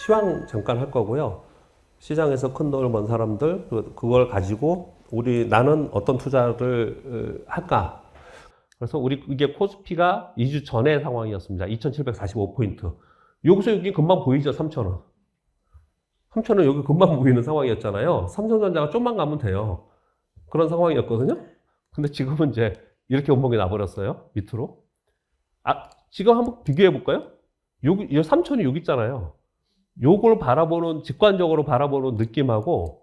시황 잠깐 할 거고요. 시장에서 큰 돈을 번 사람들, 그걸 가지고 나는 어떤 투자를 할까? 그래서 이게 코스피가 2주 전의 상황이었습니다. 2745포인트. 여기서 여기 금방 보이죠? 3,000원. 3,000원 여기 금방 보이는 상황이었잖아요. 삼성전자가 좀만 가면 돼요. 그런 상황이었거든요. 근데 지금은 이제 이렇게 온봉이 나버렸어요. 밑으로. 지금 한번 비교해 볼까요? 여기 3,000이 여기 있잖아요. 요걸 직관적으로 바라보는 느낌하고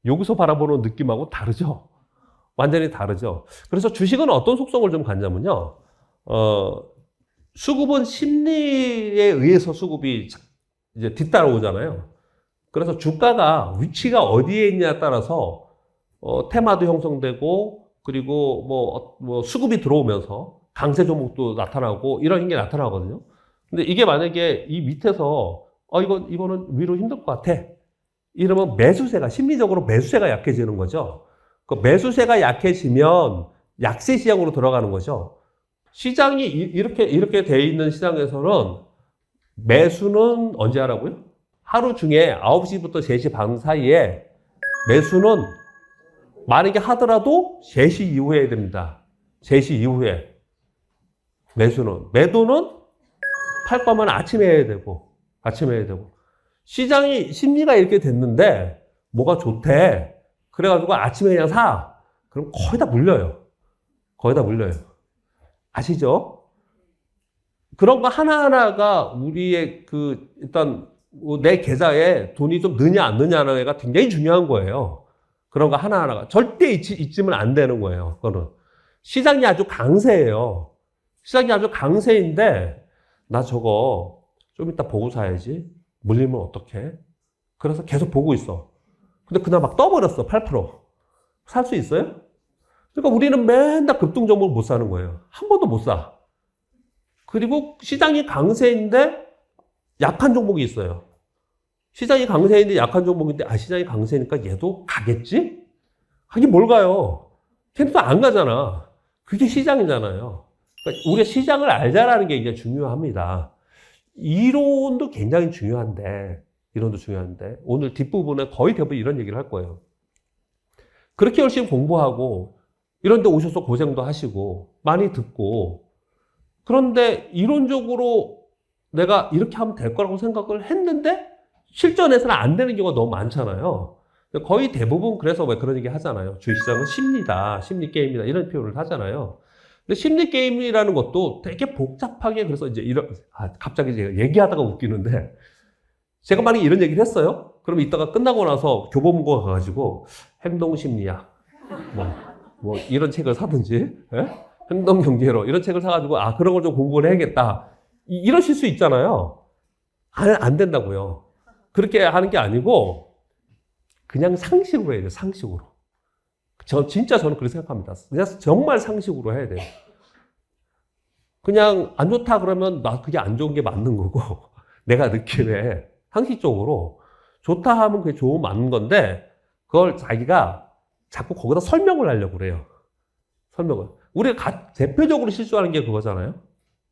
여기서 바라보는 느낌하고 다르죠. 완전히 다르죠. 그래서 주식은 어떤 속성을 좀 갖냐면요. 수급은 심리에 의해서 수급이 이제 뒤따라오잖아요. 그래서 주가가 위치가 어디에 있냐에 따라서 테마도 형성되고 그리고 뭐 수급이 들어오면서 강세 종목도 나타나고 이런 게 나타나거든요. 근데 이게 만약에 이 밑에서 이거는 위로 힘들 것 같아. 이러면 심리적으로 매수세가 약해지는 거죠. 그 매수세가 약해지면 약세 시장으로 들어가는 거죠. 시장이 이렇게 돼 있는 시장에서는 매수는 언제 하라고요? 하루 중에 9시부터 3시 반 사이에 매수는 만약에 하더라도 3시 이후에 해야 됩니다. 3시 이후에. 매도는 팔 거면 아침에 해야 되고. 시장이 심리가 이렇게 됐는데 뭐가 좋대. 그래가지고 아침에 그냥 사. 그럼 거의 다 물려요. 아시죠? 그런 거 하나하나가 우리의 일단 내 계좌에 돈이 좀 느냐 안 느냐가 굉장히 중요한 거예요. 그런 거 하나하나가 절대 잊으면 안 되는 거예요. 그거는 시장이 아주 강세예요. 시장이 아주 강세인데 나 저거 좀 이따 보고 사야지. 물리면 어떡해? 그래서 계속 보고 있어. 근데 그날 막 떠버렸어. 8%. 살 수 있어요? 그러니까 우리는 맨날 급등 종목을 못 사는 거예요. 한 번도 못 사. 그리고 시장이 강세인데 약한 종목이 있어요. 시장이 강세인데 약한 종목인데 시장이 강세니까 얘도 가겠지? 하긴 뭘 가요? 걔는 또 안 가잖아. 그게 시장이잖아요. 그러니까 우리가 시장을 알자라는 게 이제 중요합니다. 이론도 굉장히 중요한데 오늘 뒷부분에 거의 대부분 이런 얘기를 할 거예요. 그렇게 열심히 공부하고 이런 데 오셔서 고생도 하시고 많이 듣고 그런데 이론적으로 내가 이렇게 하면 될 거라고 생각을 했는데 실전에서는 안 되는 경우가 너무 많잖아요. 거의 대부분 그래서 왜 그런 얘기 하잖아요. 주식시장은 심리다, 심리 게임이다 이런 표현을 하잖아요. 근데 심리 게임이라는 것도 되게 복잡하게 그래서 이제 갑자기 제가 얘기하다가 웃기는데 제가 만약에 이런 얘기를 했어요. 그럼 이따가 끝나고 나서 교보문고 가가지고 행동심리학 뭐 이런 책을 사든지 행동경제로 이런 책을 사가지고 그런 걸 좀 공부를 해야겠다 이러실 수 있잖아요. 안 된다고요. 그렇게 하는 게 아니고 그냥 상식으로 해야 돼요. 상식으로. 진짜 저는 그렇게 생각합니다. 그냥 정말 상식으로 해야 돼요. 그냥 안 좋다 그러면 그게 안 좋은 게 맞는 거고 내가 느낌에 상식적으로 좋다 하면 그게 좋은 맞는 건데 그걸 자기가 자꾸 거기다 설명을 하려고 그래요. 우리가 대표적으로 실수하는 게 그거잖아요.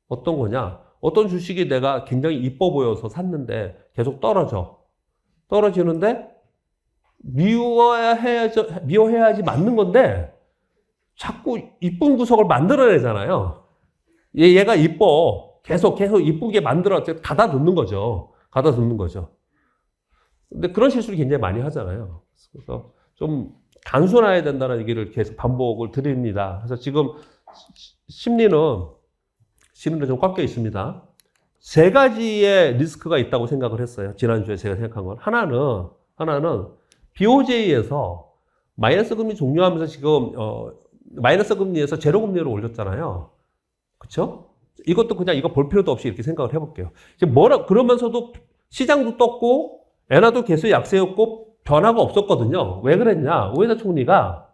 어떤 거냐? 어떤 주식이 내가 굉장히 이뻐 보여서 샀는데 계속 떨어지는데 미워해야지 맞는 건데 자꾸 이쁜 구석을 만들어내잖아요. 얘가 이뻐. 계속 이쁘게 가다 놓는 거죠. 근데 그런 실수를 굉장히 많이 하잖아요. 그래서 좀 단순화해야 된다는 얘기를 계속 반복을 드립니다. 그래서 지금 심리는 좀 꺾여 있습니다. 3가지의 리스크가 있다고 생각을 했어요. 지난주에 제가 생각한 건. 하나는 BOJ에서 마이너스 금리 종료하면서 지금 마이너스 금리에서 제로 금리로 올렸잖아요. 그렇죠? 이것도 그냥 이거 볼 필요도 없이 이렇게 생각을 해볼게요. 지금 그러면서도 시장도 떴고 엔화도 계속 약세였고 변화가 없었거든요. 왜 그랬냐? 우에다 총리가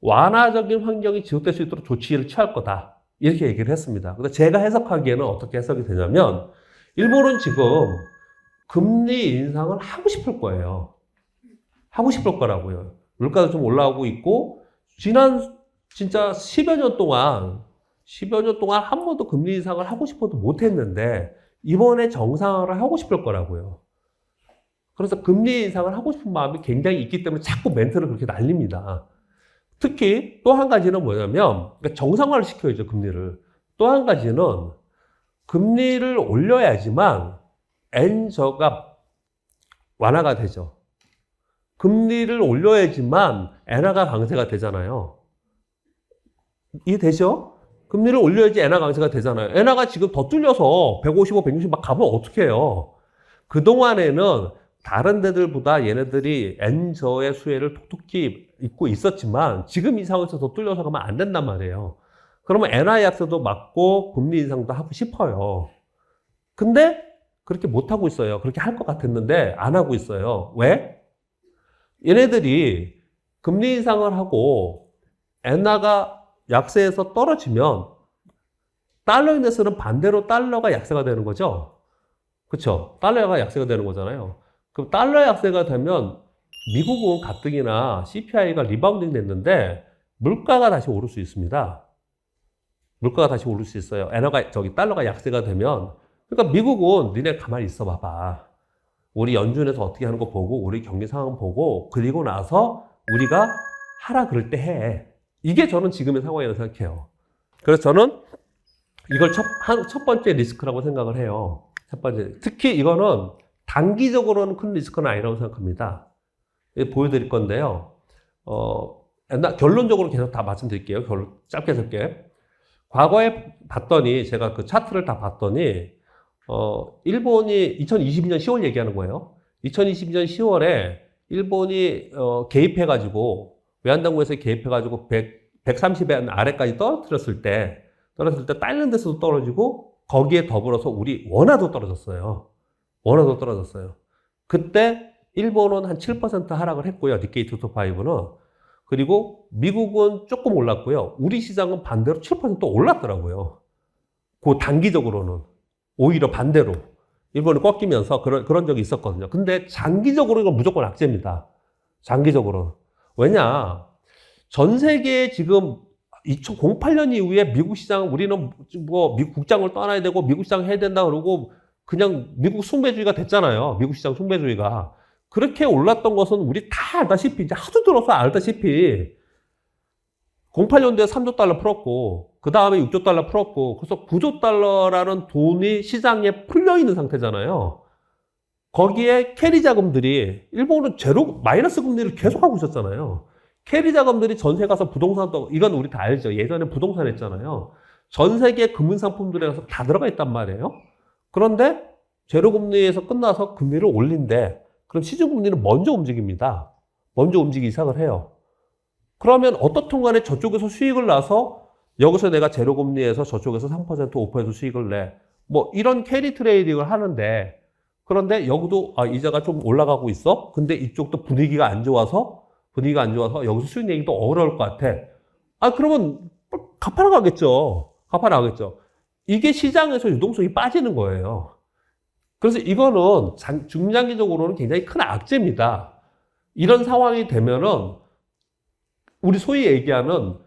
완화적인 환경이 지속될 수 있도록 조치를 취할 거다. 이렇게 얘기를 했습니다. 근데 제가 해석하기에는 어떻게 해석이 되냐면 일본은 지금 금리 인상을 하고 싶을 거예요. 하고 싶을 거라고요. 물가도 좀 올라오고 있고 진짜 10여 년 동안 한 번도 금리 인상을 하고 싶어도 못 했는데 이번에 정상화를 하고 싶을 거라고요. 그래서 금리 인상을 하고 싶은 마음이 굉장히 있기 때문에 자꾸 멘트를 그렇게 날립니다. 특히 또 한 가지는 뭐냐면 그러니까 정상화를 시켜야죠, 금리를. 또 한 가지는 금리를 올려야지만 엔저가 완화가 되죠. 금리를 올려야지만 엔화가 강세가 되잖아요. 이해되죠? 금리를 올려야지 엔화 강세가 되잖아요. 엔화가 지금 더 뚫려서 155, 160 막 가면 어떡해요? 그동안에는 다른 데들보다 얘네들이 엔저의 수혜를 톡톡히 입고 있었지만 지금 이 상황에서 더 뚫려서 가면 안 된단 말이에요. 그러면 엔화 약세도 맞고 금리 인상도 하고 싶어요. 근데 그렇게 못하고 있어요. 그렇게 할 것 같았는데 안 하고 있어요. 왜? 얘네들이 금리 인상을 하고 엔화가 약세에서 떨어지면 달러 인데스는 반대로 달러가 약세가 되는 거죠. 그렇죠? 달러가 약세가 되는 거잖아요. 그럼 달러 약세가 되면 미국은 가뜩이나 CPI가 리바운딩 됐는데 물가가 다시 오를 수 있습니다. 물가가 다시 오를 수 있어요. 달러가 약세가 되면. 그러니까 미국은 니네 가만히 있어 봐봐. 우리 연준에서 어떻게 하는 거 보고 우리 경기 상황 보고 그리고 나서 우리가 하라 그럴 때 해. 이게 저는 지금의 상황이라고 생각해요. 그래서 저는 이걸 첫 번째 리스크라고 생각을 해요. 첫 번째. 특히 이거는 단기적으로는 큰 리스크는 아니라고 생각합니다. 보여드릴 건데요. 결론적으로 계속 다 말씀드릴게요. 짧게 짧게. 과거에 봤더니 제가 그 차트를 다 봤더니 일본이 2022년 10월 얘기하는 거예요. 2022년 10월에 일본이 개입해가지고 외환당국에서 개입해가지고 130엔 아래까지 떨어뜨렸을 때 다일랜드에서도 떨어지고 거기에 더불어서 우리 원화도 떨어졌어요. 원화도 떨어졌어요. 그때 일본은 한 7% 하락을 했고요. 니케이 225는. 그리고 미국은 조금 올랐고요. 우리 시장은 반대로 7% 올랐더라고요. 그 단기적으로는. 오히려 반대로. 일본이 꺾이면서 그런 적이 있었거든요. 근데 장기적으로 이건 무조건 악재입니다. 장기적으로. 왜냐? 전 세계에 지금 2008년 이후에 미국 시장, 우리는 뭐 미국 국장을 떠나야 되고 미국 시장 해야 된다 그러고 그냥 미국 숭배주의가 됐잖아요. 미국 시장 숭배주의가. 그렇게 올랐던 것은 우리 다 알다시피, 이제 하도 들어서 알다시피 08년도에 3조 달러 풀었고 그 다음에 6조 달러 풀었고 그래서 9조 달러라는 돈이 시장에 풀려 있는 상태잖아요. 거기에 캐리 자금들이 일본은 마이너스 금리를 계속하고 있었잖아요. 캐리 자금들이 전세 가서 부동산도 이건 우리 다 알죠. 예전에 부동산 했잖아요. 전 세계 금융 상품들에 가서 다 들어가 있단 말이에요. 그런데 제로 금리에서 끝나서 금리를 올린대. 그럼 시중 금리는 먼저 움직입니다. 먼저 움직이기 시작을 해요. 그러면 어떻든 간에 저쪽에서 수익을 나서 여기서 내가 제로 금리에서 저쪽에서 3%, 5% 수익을 내. 뭐 이런 캐리 트레이딩을 하는데 그런데 여기도 이자가 좀 올라가고 있어. 근데 이쪽도 분위기가 안 좋아서 여기서 수익 내기도 어려울 것 같아. 그러면 갚아 나가겠죠. 이게 시장에서 유동성이 빠지는 거예요. 그래서 이거는 중장기적으로는 굉장히 큰 악재입니다. 이런 상황이 되면은 우리 소위 얘기하는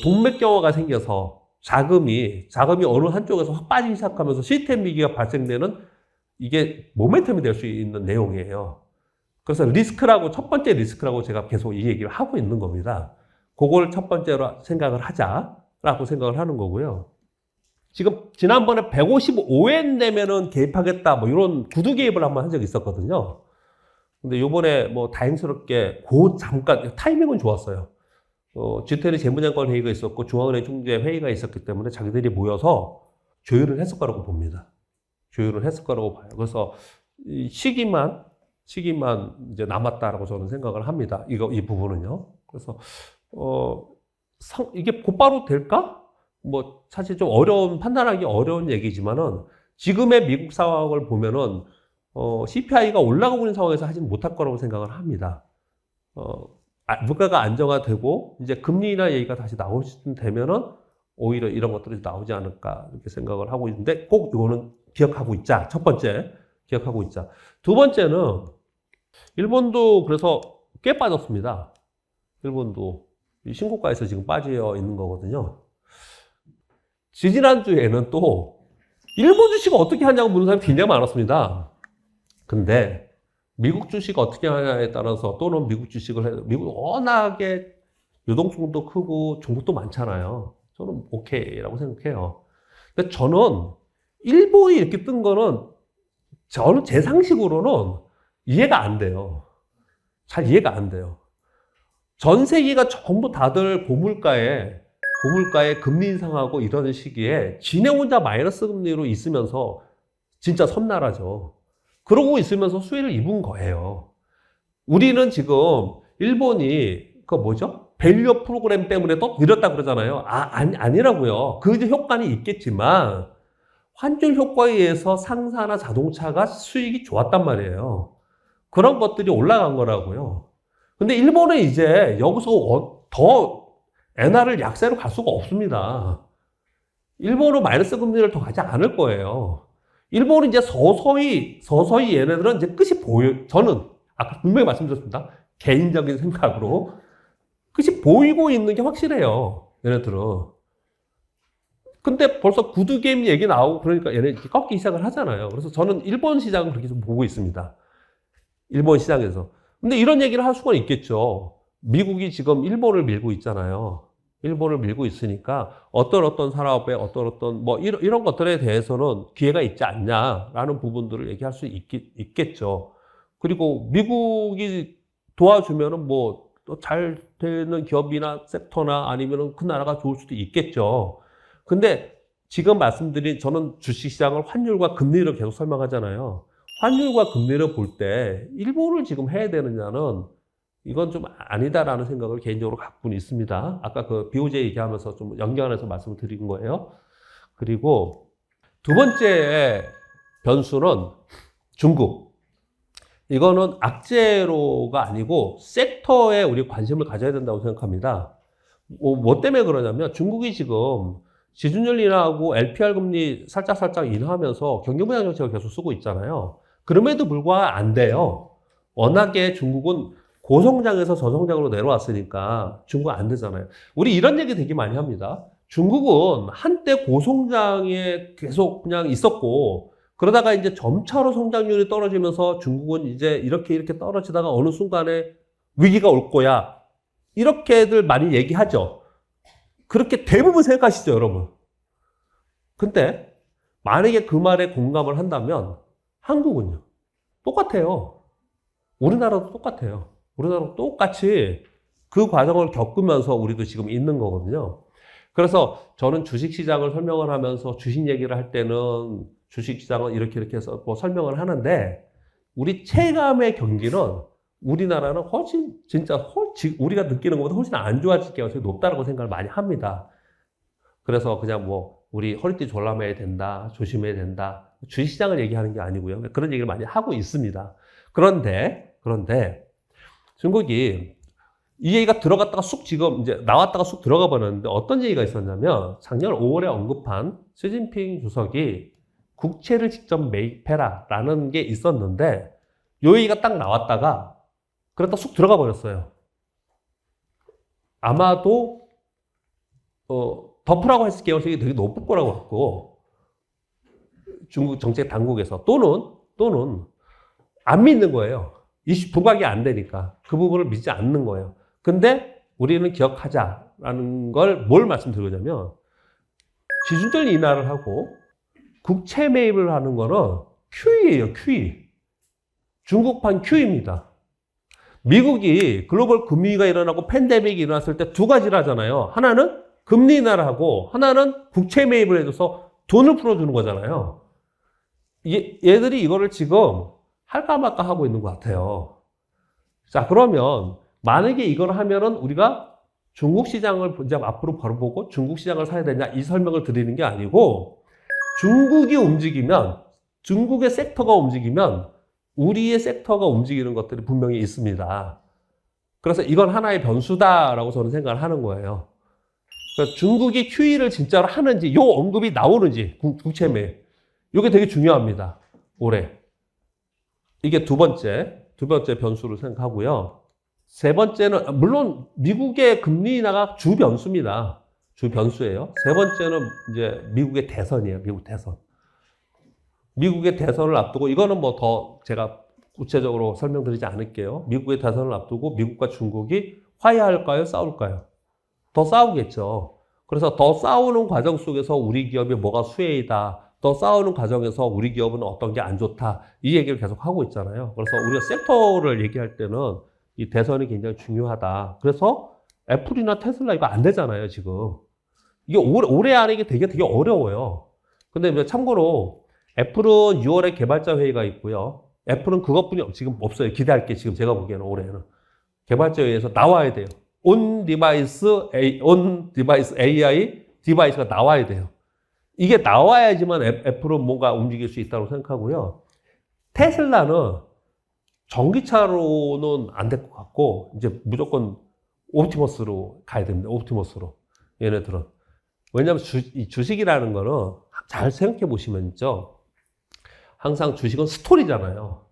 동맥경화가 생겨서 자금이 어느 한쪽에서 확 빠지기 시작하면서 시스템 위기가 발생되는 이게 모멘텀이 될 수 있는 내용이에요. 그래서 첫 번째 리스크라고 제가 계속 이 얘기를 하고 있는 겁니다. 그걸 첫 번째로 생각을 하자라고 생각을 하는 거고요. 지금 지난번에 155엔 되면은 개입하겠다 뭐 이런 구두 개입을 한번 한 적이 있었거든요. 근데 요번에 뭐 다행스럽게 잠깐 타이밍은 좋았어요. GTN의 재무장관 회의가 있었고 중앙은행 총재 회의가 있었기 때문에 자기들이 모여서 조율을 했을 거라고 봅니다. 조율을 했을 거라고 봐요. 그래서 이 시기만 이제 남았다라고 저는 생각을 합니다. 이 부분은요. 그래서 이게 곧바로 될까? 뭐 사실 좀 판단하기 어려운 얘기지만은 지금의 미국 상황을 보면은 CPI가 올라가고 있는 상황에서 하지는 못할 거라고 생각을 합니다. 물가가 안정화되고 이제 금리나 얘기가 다시 나올 수 되면은 오히려 이런 것들이 나오지 않을까 이렇게 생각을 하고 있는데 꼭 이거는 기억하고 있자. 첫 번째 기억하고 있자. 두 번째는 일본도 그래서 꽤 빠졌습니다. 일본도 신고가에서 지금 빠져 있는 거거든요. 지지난주에는 또 일본 주식 어떻게 하냐고 묻는 사람이 굉장히 많았습니다. 근데 미국 주식 어떻게 하냐에 따라서 또는 미국 주식을 해도 미국 워낙에 유동성도 크고 종목도 많잖아요. 저는 오케이라고 생각해요. 근데 저는 일본이 이렇게 뜬 거는 저는 제 상식으로는 이해가 안 돼요. 잘 이해가 안 돼요. 전 세계가 전부 다들 고물가에 금리 인상하고 이러는 시기에 지네 혼자 마이너스 금리로 있으면서 진짜 섬나라죠. 그러고 있으면서 수혜를 입은 거예요. 우리는 지금 일본이 그 뭐죠? 밸류업 프로그램 때문에 또 느렸다 그러잖아요. 아니라고요. 그 효과는 있겠지만 환율 효과에 의해서 상사나 자동차가 수익이 좋았단 말이에요. 그런 것들이 올라간 거라고요. 근데 일본은 이제 여기서 더 엔화를 약세로 갈 수가 없습니다. 일본은 마이너스 금리를 더 가지 않을 거예요. 일본은 이제 서서히 얘네들은 이제 끝이 보여. 저는 아까 분명히 말씀드렸습니다. 개인적인 생각으로 끝이 보이고 있는 게 확실해요. 얘네들은. 근데 벌써 구두 게임 얘기 나오고 그러니까 얘네 꺾기 시작을 하잖아요. 그래서 저는 일본 시장은 그렇게 좀 보고 있습니다. 일본 시장에서. 근데 이런 얘기를 할 수가 있겠죠. 미국이 지금 일본을 밀고 있잖아요. 일본을 밀고 있으니까 어떤 산업에 어떤 뭐 이런 것들에 대해서는 기회가 있지 않냐라는 부분들을 얘기할 수 있겠죠. 그리고 미국이 도와주면은 뭐 또 잘 되는 기업이나 섹터나 아니면은 그 나라가 좋을 수도 있겠죠. 근데 지금 말씀드린 저는 주식시장을 환율과 금리를 계속 설명하잖아요. 환율과 금리를 볼 때 일본을 지금 해야 되느냐는 이건 좀 아니다라는 생각을 개인적으로 갖고는 있습니다. 아까 그 BOJ 얘기하면서 좀 연결해서 말씀을 드린 거예요. 그리고 두 번째 변수는 중국. 이거는 악재로가 아니고 섹터에 우리 관심을 가져야 된다고 생각합니다. 뭐 때문에 그러냐면 중국이 지금 지준율 인하하고 LPR 금리 살짝 인하하면서 경기부양 정책을 계속 쓰고 있잖아요. 그럼에도 불구하고 안 돼요. 워낙에 중국은 고성장에서 저성장으로 내려왔으니까 중국 안 되잖아요. 우리 이런 얘기 되게 많이 합니다. 중국은 한때 고성장에 계속 그냥 있었고 그러다가 이제 점차로 성장률이 떨어지면서 중국은 이제 이렇게 떨어지다가 어느 순간에 위기가 올 거야. 이렇게들 많이 얘기하죠. 그렇게 대부분 생각하시죠, 여러분. 근데 만약에 그 말에 공감을 한다면 한국은요? 똑같아요. 우리나라도 똑같아요. 우리나라도 똑같이 그 과정을 겪으면서 우리도 지금 있는 거거든요. 그래서 저는 주식시장을 설명을 하면서 주식 얘기를 할 때는 주식시장은 이렇게 해서 뭐 설명을 하는데 우리 체감의 경기는 우리나라는 우리가 느끼는 것보다 훨씬 안 좋아질 가능성이 높다고 생각을 많이 합니다. 그래서 그냥 뭐 우리 허리띠 졸라매야 된다, 조심해야 된다. 주식시장을 얘기하는 게 아니고요. 그런 얘기를 많이 하고 있습니다. 그런데 중국이 이 얘기가 들어갔다가 지금 이제 나왔다가 쑥 들어가 버렸는데 어떤 얘기가 있었냐면 작년 5월에 언급한 시진핑 주석이 국채를 직접 매입해라 라는 게 있었는데 이 얘기가 딱 나왔다가 그랬다 쑥 들어가 버렸어요. 아마도 덮으라고 했을 가능성이 되게 높을 거라고 같고 중국 정책 당국에서 또는 안 믿는 거예요. 부각이 안 되니까 그 부분을 믿지 않는 거예요. 근데 우리는 기억하자라는 걸 뭘 말씀드리냐면 지준율 인하를 하고 국채 매입을 하는 거는 QE예요, QE. 중국판 QE입니다. 미국이 글로벌 금융위기가 일어나고 팬데믹이 일어났을 때 두 가지를 하잖아요. 하나는 금리 인하를 하고 하나는 국채 매입을 해줘서 돈을 풀어주는 거잖아요. 얘들이 이거를 지금 할까 말까 하고 있는 것 같아요. 자, 그러면 만약에 이걸 하면은 우리가 중국 시장을 이제 앞으로 바로 보고 중국 시장을 사야 되냐 이 설명을 드리는 게 아니고 중국이 움직이면 중국의 섹터가 움직이면 우리의 sek터가 움직이는 것들이 분명히 있습니다. 그래서 이건 하나의 변수다라고 저는 생각을 하는 거예요. 그러니까 중국이 QE를 진짜로 하는지 요 언급이 나오는지 국채 매입 이게 되게 중요합니다. 올해. 이게 두 번째 변수를 생각하고요. 세 번째는, 물론 미국의 금리 인하가 주 변수입니다. 주 변수예요. 세 번째는 이제 미국의 대선이에요. 미국 대선. 미국의 대선을 앞두고, 이거는 뭐 더 제가 구체적으로 설명드리지 않을게요. 미국의 대선을 앞두고 미국과 중국이 화해할까요? 싸울까요? 더 싸우겠죠. 그래서 더 싸우는 과정 속에서 우리 기업이 뭐가 수혜이다. 더 싸우는 과정에서 우리 기업은 어떤 게 안 좋다. 이 얘기를 계속 하고 있잖아요. 그래서 우리가 섹터를 얘기할 때는 이 대선이 굉장히 중요하다. 그래서 애플이나 테슬라 이거 안 되잖아요, 지금. 이게 올해 안에 이게 되게 어려워요. 근데 참고로 애플은 6월에 개발자 회의가 있고요. 애플은 그것뿐이 지금 없어요. 기대할 게 지금 제가 보기에는 올해는. 개발자 회의에서 나와야 돼요. 온 디바이스 AI 디바이스가 나와야 돼요. 이게 나와야지만 애플은 뭔가 움직일 수 있다고 생각하고요. 테슬라는 전기차로는 안 될 것 같고, 이제 무조건 옵티머스로 가야 됩니다. 옵티머스로. 얘네들은. 왜냐하면 주식이라는 거는 잘 생각해 보시면 있죠. 항상 주식은 스토리잖아요.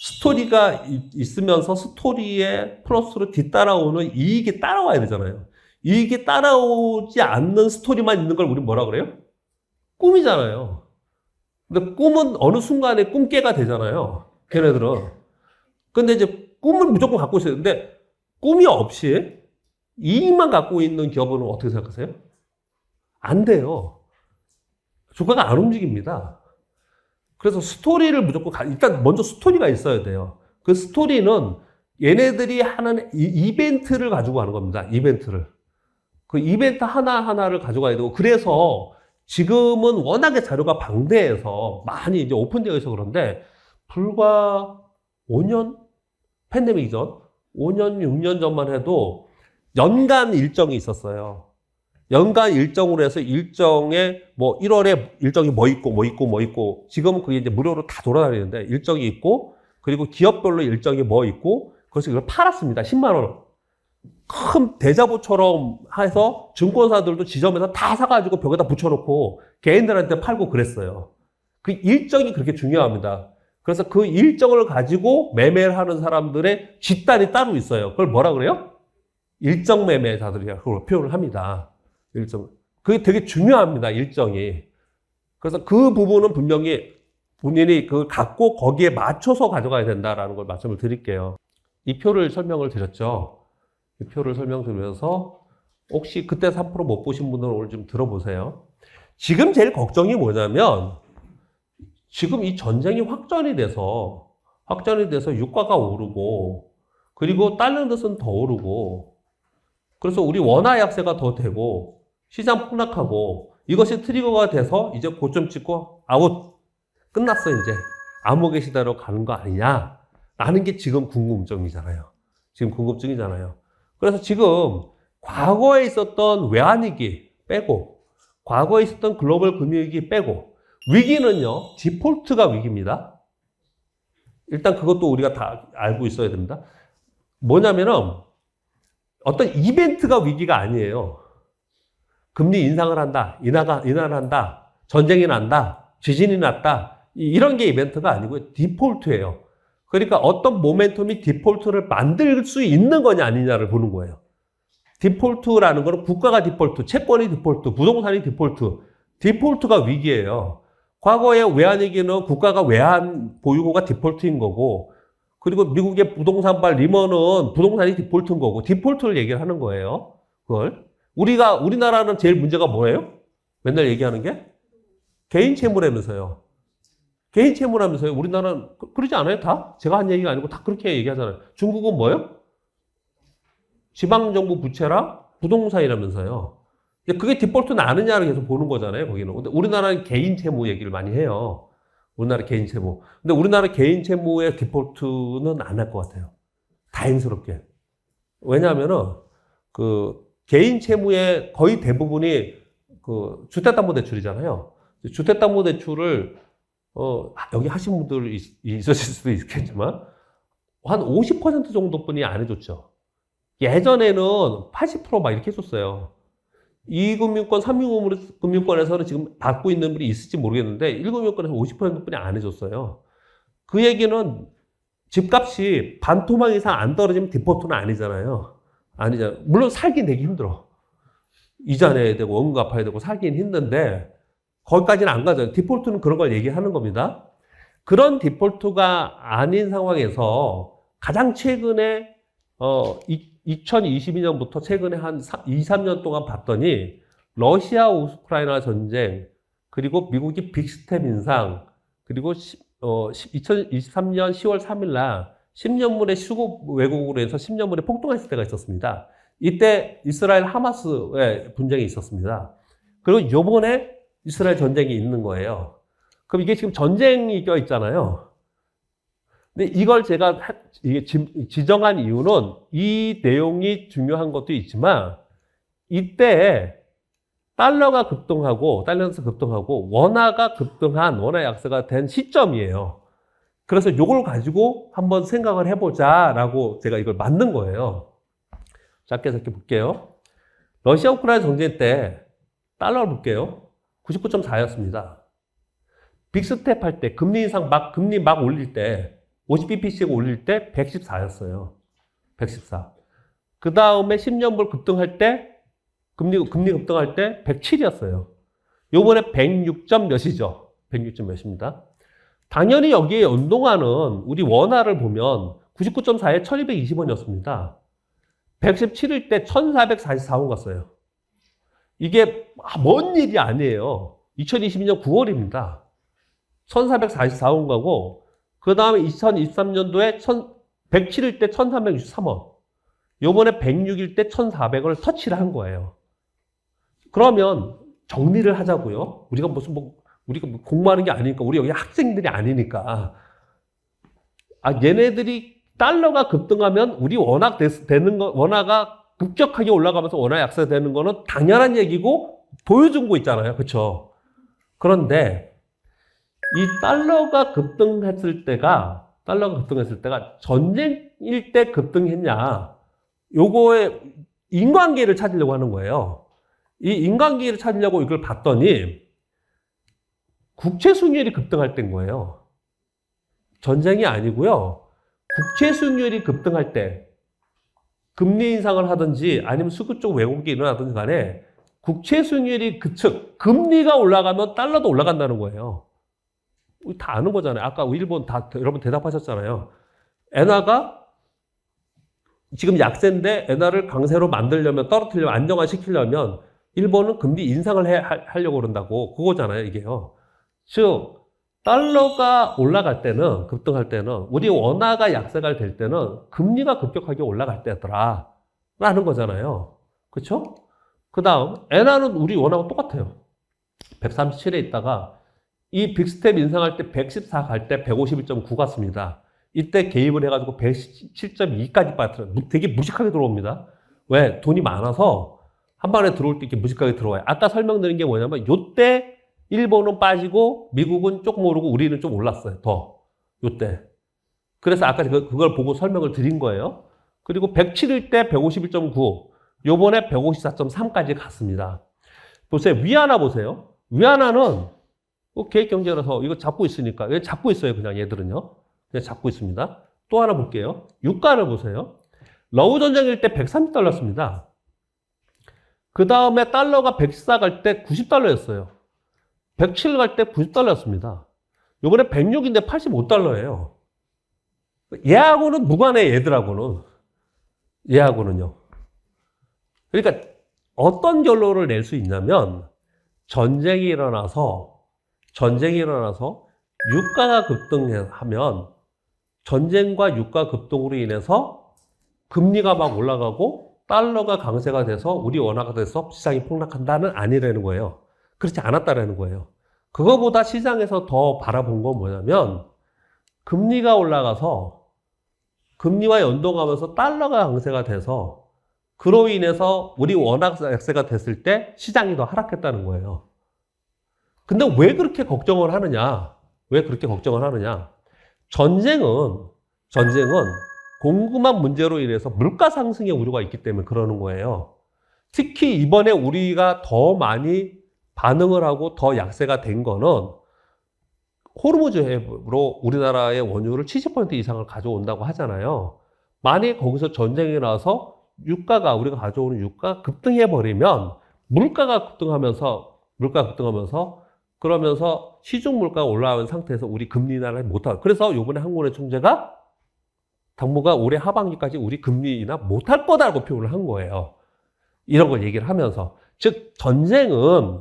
스토리가 있으면서 스토리에 플러스로 뒤따라오는 이익이 따라와야 되잖아요. 이익이 따라오지 않는 스토리만 있는 걸 우리 뭐라 그래요? 꿈이잖아요. 근데 꿈은 어느 순간에 꿈깨가 되잖아요. 걔네들은. 근데 이제 꿈을 무조건 갖고 있어야 되는데 꿈이 없이 이익만 갖고 있는 기업은 어떻게 생각하세요? 안 돼요. 주가가 안 움직입니다. 그래서 스토리를 무조건 일단 먼저 스토리가 있어야 돼요. 그 스토리는 얘네들이 하는 이벤트를 가지고 가는 겁니다. 이벤트를. 그 이벤트 하나하나를 가져가야 되고, 그래서 지금은 워낙에 자료가 방대해서 많이 이제 오픈되어 있어서 그런데, 불과 5년? 팬데믹 전? 5년, 6년 전만 해도 연간 일정이 있었어요. 연간 일정으로 해서 일정에 뭐 1월에 일정이 뭐 있고 지금은 그게 이제 무료로 다 돌아다니는데 일정이 있고, 그리고 기업별로 일정이 뭐 있고, 그래서 이걸 팔았습니다. 10만 원. 큰 대자보처럼 해서 증권사들도 지점에서 다 사가지고 벽에다 붙여놓고 개인들한테 팔고 그랬어요. 그 일정이 그렇게 중요합니다. 그래서 그 일정을 가지고 매매를 하는 사람들의 집단이 따로 있어요. 그걸 뭐라 그래요? 일정 매매자들이라고 그걸 표현을 합니다. 일정. 그게 되게 중요합니다, 일정이. 그래서 그 부분은 분명히 본인이 그걸 갖고 거기에 맞춰서 가져가야 된다라는 걸 말씀을 드릴게요. 이 표를 설명을 드렸죠. 이 표를 설명드리면서 혹시 그때 3% 못 보신 분들은 오늘 좀 들어보세요. 지금 제일 걱정이 뭐냐면, 지금 이 전쟁이 확전이 돼서 유가가 오르고, 그리고 다른 데서는 더 오르고, 그래서 우리 원화 약세가 더 되고, 시장 폭락하고, 이것이 트리거가 돼서 이제 고점 찍고 아웃, 끝났어 이제 암흑의 시대로 가는 거 아니냐 라는 게 지금 궁금증이잖아요. 지금 궁금증이잖아요. 그래서 지금 과거에 있었던 외환위기 빼고, 과거에 있었던 글로벌 금융위기 빼고, 위기는요 디폴트가 위기입니다. 일단 그것도 우리가 다 알고 있어야 됩니다. 뭐냐면은 어떤 이벤트가 위기가 아니에요. 금리 인상을 한다, 인하를 한다, 전쟁이 난다, 지진이 났다, 이런 게 이벤트가 아니고요. 디폴트예요. 그러니까 어떤 모멘텀이 디폴트를 만들 수 있는 거냐 아니냐를 보는 거예요. 디폴트라는 거는 국가가 디폴트, 채권이 디폴트, 부동산이 디폴트, 디폴트가 위기예요. 과거의 외환위기는 국가가 외환 보유고가 디폴트인 거고, 그리고 미국의 부동산발 리먼은 부동산이 디폴트인 거고, 디폴트를 얘기를 하는 거예요. 그걸. 우리나라는 제일 문제가 뭐예요? 맨날 얘기하는 게? 개인 채무라면서요. 개인 채무라면서요. 우리나라는 그러지 않아요? 다? 제가 한 얘기가 아니고 다 그렇게 얘기하잖아요. 중국은 뭐예요? 지방정부 부채랑 부동산이라면서요. 그게 디폴트는 아느냐를 계속 보는 거잖아요, 거기는. 근데 우리나라는 개인 채무 얘기를 많이 해요. 우리나라 개인 채무. 근데 우리나라 개인 채무의 디폴트는 안 할 것 같아요. 다행스럽게. 왜냐하면은, 개인 채무의 거의 대부분이 주택담보대출이잖아요. 주택담보대출을, 여기 하신 분들 있으실 수도 있겠지만, 한 50% 정도뿐이 안 해줬죠. 예전에는 80% 막 이렇게 해줬어요. 2금융권, 3금융권에서는 지금 받고 있는 분이 있을지 모르겠는데 1금융권에서 50%뿐이 안 해줬어요. 그 얘기는 집값이 반토막 이상 안 떨어지면 디폴트는 아니잖아요. 물론 살긴 되게 힘들어. 이자 내야 되고 원금 갚아야 되고 살긴 힘든데 거기까지는 안 가죠. 디폴트는 그런 걸 얘기하는 겁니다. 그런 디폴트가 아닌 상황에서 가장 최근에 2022년부터 최근에 한 2, 3년 동안 봤더니 러시아 우크라이나 전쟁, 그리고 미국이 빅스텝 인상, 그리고 2023년 10월 3일 날 10년물의 수급 왜곡으로 해서 10년물에 폭등했을 때가 있었습니다. 이때 이스라엘 하마스의 분쟁이 있었습니다. 그리고 요번에 이스라엘 전쟁이 있는 거예요. 그럼 이게 지금 전쟁이 껴 있잖아요. 근데 이걸 제가 지정한 이유는 이 내용이 중요한 것도 있지만 이때 달러가 급등하고 달러에서 급등하고 원화가 급등한 원화 약세가 된 시점이에요. 그래서 이걸 가지고 한번 생각을 해보자라고 제가 이걸 만든 거예요. 짧게 볼게요. 러시아 우크라이나 전쟁 때 달러를 볼게요. 99.4였습니다. 빅스텝 할 때 금리 인상 금리 막 올릴 때 50bp씩 올릴 때 114였어요. 114. 그 다음에 10년물 급등할 때 금리 급등할 때 107이었어요. 요번에 106점 몇이죠? 106점 몇입니다. 당연히 여기에 연동하는 우리 원화를 보면 99.4에 1220원이었습니다. 117일 때 1444원 갔어요. 이게 먼 일이 아니에요. 2022년 9월입니다. 1444원 가고, 그 다음에 2023년도에 107일 때 1363원. 요번에 106일 때 1400원을 터치를 한 거예요. 그러면 정리를 하자고요. 우리가 우리가 공부하는 게 아니니까, 우리 여기 학생들이 아니니까. 얘네들이 달러가 급등하면 우리 원화가 급격하게 올라가면서 원화 약세되는 거는 당연한 얘기고 보여준 거 있잖아요. 그렇죠? 그런데 이 달러가 급등했을 때가 전쟁일 때 급등했냐, 요거의 인관계를 찾으려고 하는 거예요. 이 인관계를 찾으려고 이걸 봤더니 국채 수익률이 급등할 때인 거예요. 전쟁이 아니고요. 국채 수익률이 급등할 때, 금리 인상을 하든지 아니면 수급 쪽 왜곡이 일어나든지 간에 국채 수익률이 금리가 올라가면 달러도 올라간다는 거예요. 다 아는 거잖아요. 아까 일본 여러분 대답하셨잖아요. 엔화가 지금 약세인데 엔화를 강세로 만들려면, 떨어뜨리려면, 안정화시키려면 일본은 금리 인상을 하려고 그런다고, 그거잖아요, 이게요. 즉 달러가 올라갈 때는, 급등할 때는, 우리 원화가 약세가 될 때는 금리가 급격하게 올라갈 때더라 라는 거잖아요. 그렇죠? 그 다음 엔화는 우리 원화하고 똑같아요. 137에 있다가 이 빅스텝 인상할 때 114 갈 때 151.9 갔습니다. 이때 개입을 해가지고 117.2까지 빠뜨려요. 되게 무식하게 들어옵니다. 왜? 돈이 많아서 한 번에 들어올 때 이렇게 무식하게 들어와요. 아까 설명드린 게 뭐냐면 요때 일본은 빠지고 미국은 조금 오르고 우리는 좀 올랐어요. 더. 요때. 그래서 아까 그걸 보고 설명을 드린 거예요. 그리고 107일 때 151.9, 요번에 154.3까지 갔습니다. 보세요. 위안화 보세요. 위안화는 계획경제라서 이거 잡고 있으니까. 왜 잡고 있어요? 그냥 얘들은요. 그냥 잡고 있습니다. 또 하나 볼게요. 유가를 보세요. 러우 전쟁일 때 130달러였습니다. 그 다음에 달러가 114 갈 때 90달러였어요. 107 갈 때 90달러였습니다. 요번에 106인데 85달러예요. 얘하고는 무관해, 얘들하고는. 얘하고는요. 그러니까 어떤 결론을 낼 수 있냐면, 전쟁이 일어나서 유가가 급등하면 전쟁과 유가 급등으로 인해서 금리가 막 올라가고 달러가 강세가 돼서 우리 원화가 돼서 시장이 폭락한다는 아니라는 거예요. 그렇지 않았다라는 거예요. 그거보다 시장에서 더 바라본 건 뭐냐면, 금리가 올라가서 금리와 연동하면서 달러가 강세가 돼서 그로 인해서 우리 원화 약세가 됐을 때 시장이 더 하락했다는 거예요. 근데 왜 그렇게 걱정을 하느냐? 전쟁은 궁금한 문제로 인해서 물가 상승의 우려가 있기 때문에 그러는 거예요. 특히 이번에 우리가 더 많이 반응을 하고 더 약세가 된 거는 호르무즈 해협으로 우리나라의 원유를 70% 이상을 가져온다고 하잖아요. 만약에 거기서 전쟁이 나서 우리가 가져오는 유가가 급등해버리면 물가가 급등하면서 그러면서 시중 물가가 올라온 상태에서 우리 금리 인하를 못하고, 그래서 요번에 한국은행 총재가 당분간 올해 하반기까지 우리 금리 인하 못할 거다라고 표현을 한 거예요. 이런 걸 얘기를 하면서. 즉, 전쟁은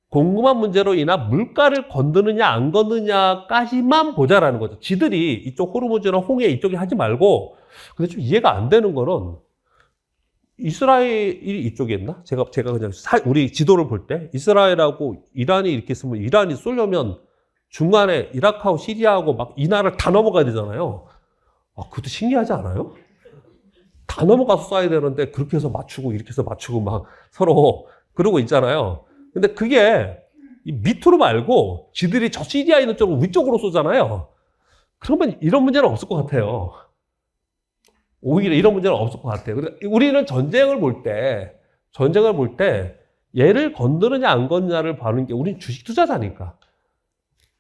궁금한 문제로 인한 물가를 건드느냐 안 건드느냐까지만 보자라는 거죠. 지들이 이쪽 호르무즈나 홍해 이쪽에 하지 말고. 근데 좀 이해가 안 되는 거는 이스라엘이 이쪽에 있나? 제가 그냥 우리 지도를 볼 때 이스라엘하고 이란이 이렇게 있으면 이란이 쏠려면 중간에 이라크하고 시리아하고 막 이 나라를 다 넘어가야 되잖아요. 아, 그것도 신기하지 않아요? 다 넘어가서 쏴야 되는데 그렇게 해서 맞추고 이렇게 해서 맞추고 막 서로 그러고 있잖아요. 근데 그게 밑으로 말고 지들이 저 시리아 있는 쪽으로 위쪽으로 쏘잖아요. 그러면 이런 문제는 없을 것 같아요. 오히려 이런 문제는 없을 것 같아요. 우리는 전쟁을 볼 때 얘를 건드느냐 안 건드냐를 봐는 게 우리는 주식 투자자니까.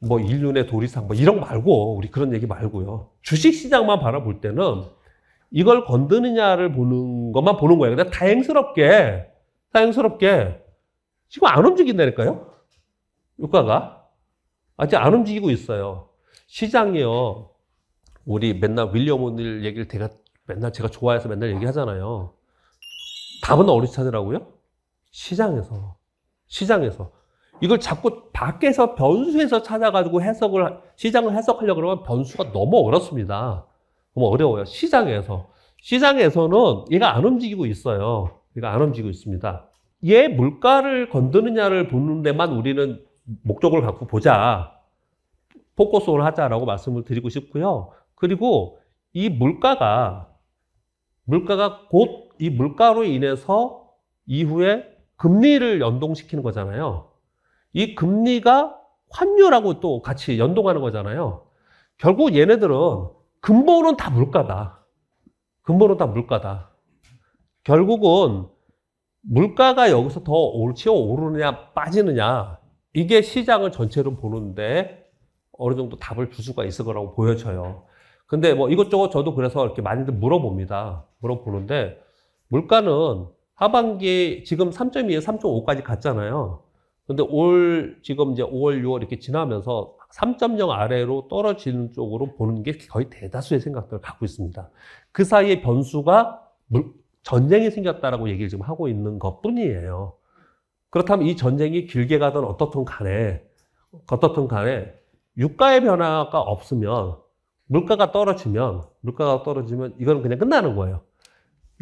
뭐 인륜의 도리상 뭐 이런 거 말고 우리 그런 얘기 말고요. 주식 시장만 바라볼 때는 이걸 건드느냐를 보는 것만 보는 거예요. 근데 다행스럽게 지금 안 움직인다니까요. 유가가 아직 안 움직이고 있어요. 시장이요. 우리 맨날 윌리엄 오닐 얘기를 맨날 제가 좋아해서 맨날 얘기하잖아요. 답은 어디서 찾으라고요? 시장에서. 이걸 자꾸 밖에서 변수에서 찾아가지고 시장을 해석하려고 그러면 변수가 너무 어렵습니다. 너무 어려워요. 시장에서는 얘가 안 움직이고 있어요. 얘가 안 움직이고 있습니다. 얘 물가를 건드느냐를 보는 데만 우리는 목적을 갖고 보자. 포커스를 하자라고 말씀을 드리고 싶고요. 그리고 이 물가가 곧 이 물가로 인해서 이후에 금리를 연동시키는 거잖아요. 이 금리가 환율하고 또 같이 연동하는 거잖아요. 결국 얘네들은 근본은 다 물가다. 결국은 물가가 여기서 더 오르느냐 빠지느냐 이게 시장을 전체로 보는데 어느 정도 답을 줄 수가 있을 거라고 보여져요. 근데 뭐 이것저것 저도 그래서 이렇게 많이들 물어보는데 물가는 하반기 지금 3.2에서 3.5까지 갔잖아요. 근데 지금 이제 5월, 6월 이렇게 지나면서 3.0 아래로 떨어지는 쪽으로 보는 게 거의 대다수의 생각들을 갖고 있습니다. 그 사이에 변수가 전쟁이 생겼다라고 얘기를 지금 하고 있는 것 뿐이에요. 그렇다면 이 전쟁이 길게 가든 어떻든 간에 유가의 변화가 없으면 물가가 떨어지면 이건 그냥 끝나는 거예요.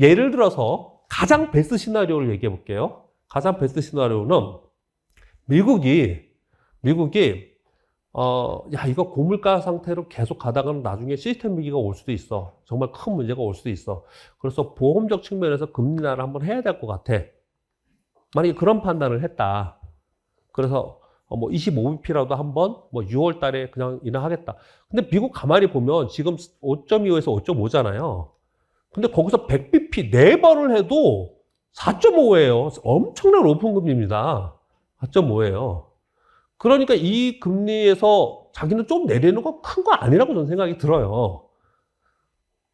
예를 들어서 가장 베스트 시나리오를 얘기해 볼게요. 가장 베스트 시나리오는 미국이 이거 고물가 상태로 계속 가다가는 나중에 시스템 위기가 올 수도 있어. 정말 큰 문제가 올 수도 있어. 그래서 보험적 측면에서 금리 인하를 한번 해야 될 것 같아. 만약에 그런 판단을 했다. 그래서 뭐 25bp라도 한번 뭐 6월 달에 그냥 인하하겠다. 근데 미국 가만히 보면 지금 5.25에서 5.5잖아요. 근데 거기서 100bp 4번을 해도 4.5예요. 엄청난 높은 금리입니다. 4.5예요. 그러니까 이 금리에서 자기는 좀 내리는 거 큰 거 아니라고 저는 생각이 들어요.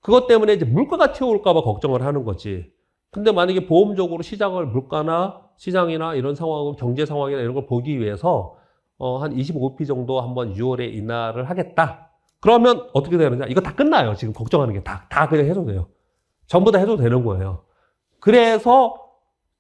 그것 때문에 이제 물가가 튀어올까 봐 걱정을 하는 거지. 근데 만약에 보험적으로 시장이나 이런 상황, 경제 상황이나 이런 걸 보기 위해서 한 25p 정도 한번 6월에 인하를 하겠다. 그러면 어떻게 되느냐? 이거 다 끝나요. 지금 걱정하는 게 다 그냥 해도 돼요. 전부 다 해도 되는 거예요. 그래서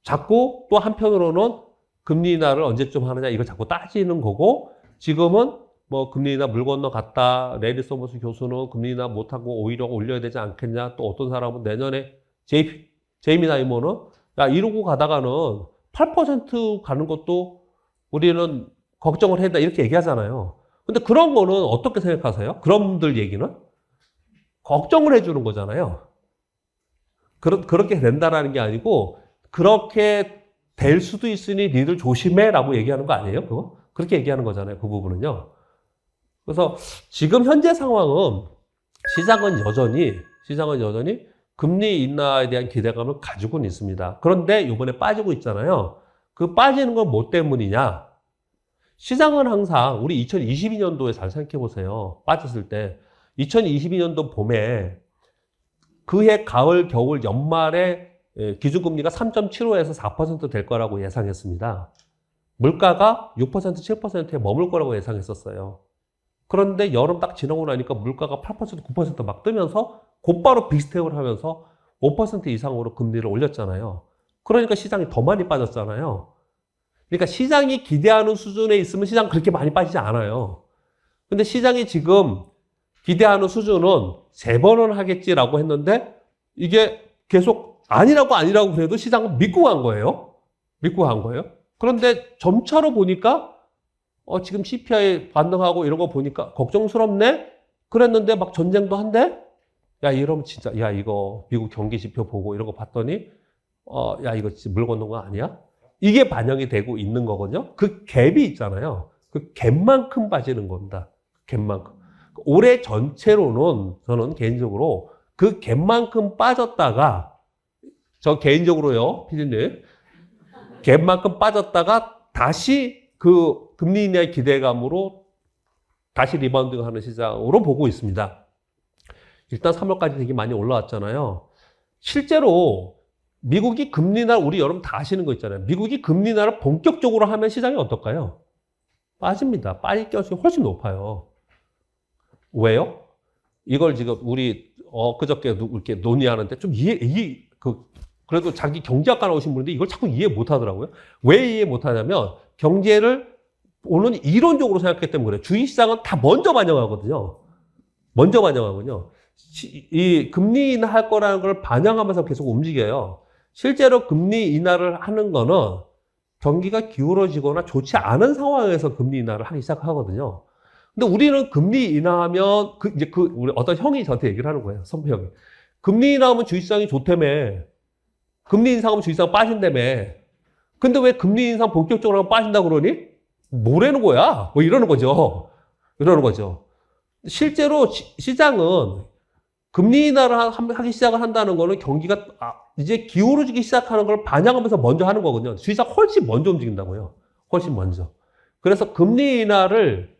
자꾸 또 한편으로는 금리 인하를 언제쯤 하느냐 이거 자꾸 따지는 거고, 지금은 뭐 금리 인하 물 건너갔다. 레리 서머스 교수는 금리 인하 못하고 오히려 올려야 되지 않겠냐. 또 어떤 사람은 내년에 제이미 다이머는 이러고 가다가는 8% 가는 것도 우리는 걱정을 해야 된다 이렇게 얘기하잖아요. 근데 그런 거는 어떻게 생각하세요? 그런 분들 얘기는 걱정을 해주는 거잖아요. 그렇게 된다라는 게 아니고 그렇게 될 수도 있으니 니들 조심해 라고 얘기하는 거 아니에요? 그거? 그렇게 얘기하는 거잖아요. 그 부분은요. 그래서 지금 현재 상황은 시장은 여전히 금리 인하에 대한 기대감을 가지고는 있습니다. 그런데 이번에 빠지고 있잖아요. 그 빠지는 건 뭐 때문이냐? 시장은 항상 우리 2022년도에 잘 생각해 보세요. 빠졌을 때 2022년도 봄에 그해 가을, 겨울, 연말에 기준금리가 3.75에서 4% 될 거라고 예상했습니다. 물가가 6%, 7%에 머물 거라고 예상했었어요. 그런데 여름 딱 지나고 나니까 물가가 8%, 9%막 뜨면서 곧바로 빅스텝을 하면서 5% 이상으로 금리를 올렸잖아요. 그러니까 시장이 더 많이 빠졌잖아요. 그러니까 시장이 기대하는 수준에 있으면 시장 그렇게 많이 빠지지 않아요. 근데 시장이 지금 기대하는 수준은 3번은 하겠지라고 했는데 이게 계속 아니라고 그래도 시장은 믿고 간 거예요. 믿고 간 거예요. 그런데 점차로 보니까 지금 CPI 반등하고 이런 거 보니까 걱정스럽네? 그랬는데 막 전쟁도 한대? 야, 이러면 진짜, 야, 이거 미국 경기 지표 보고 이런 거 봤더니, 야, 이거 진짜 물 건너는 거 아니야? 이게 반영이 되고 있는 거거든요. 그 갭이 있잖아요. 그 갭만큼 빠지는 겁니다. 갭만큼. 올해 전체로는 저는 개인적으로 그 갭만큼 빠졌다가, 저 개인적으로요, 피디님, 갭만큼 빠졌다가 다시 그 금리 인하의 기대감으로 다시 리바운딩 하는 시장으로 보고 있습니다. 일단 3월까지 되게 많이 올라왔잖아요. 실제로 미국이 금리 인하, 우리 여러분 다 아시는 거 있잖아요. 미국이 금리 인하를 본격적으로 하면 시장이 어떨까요? 빠집니다. 빠질 가능성이 훨씬 높아요. 왜요? 이걸 지금 우리 그저께 이렇게 논의하는데 좀 그래도 자기 경제학과 나오신 분인데 이걸 자꾸 이해 못 하더라고요. 왜 이해 못 하냐면 경제를 오는 이론적으로 생각했기 때문에 그래요. 주식시장은 다 먼저 반영하거든요. 먼저 반영하거든요. 이 금리 인하할 거라는 걸 반영하면서 계속 움직여요. 실제로 금리 인하를 하는 거는 경기가 기울어지거나 좋지 않은 상황에서 금리 인하를 하기 시작하거든요. 근데 우리는 금리 인하하면 우리 어떤 형이 저한테 얘기를 하는 거예요. 선배 형이. 금리 인하하면 주식시장이 좋다며. 금리 인상하면 주식시장 빠진다며. 근데 왜 금리 인상 본격적으로 하면 빠진다 그러니? 뭐라는 거야? 뭐 이러는 거죠. 이러는 거죠. 실제로 시장은 금리 인하를 하기 시작을 한다는 거는 경기가 이제 기울어지기 시작하는 걸 반영하면서 먼저 하는 거거든요. 주식시장 훨씬 먼저 움직인다고요. 훨씬 먼저. 그래서 금리 인하를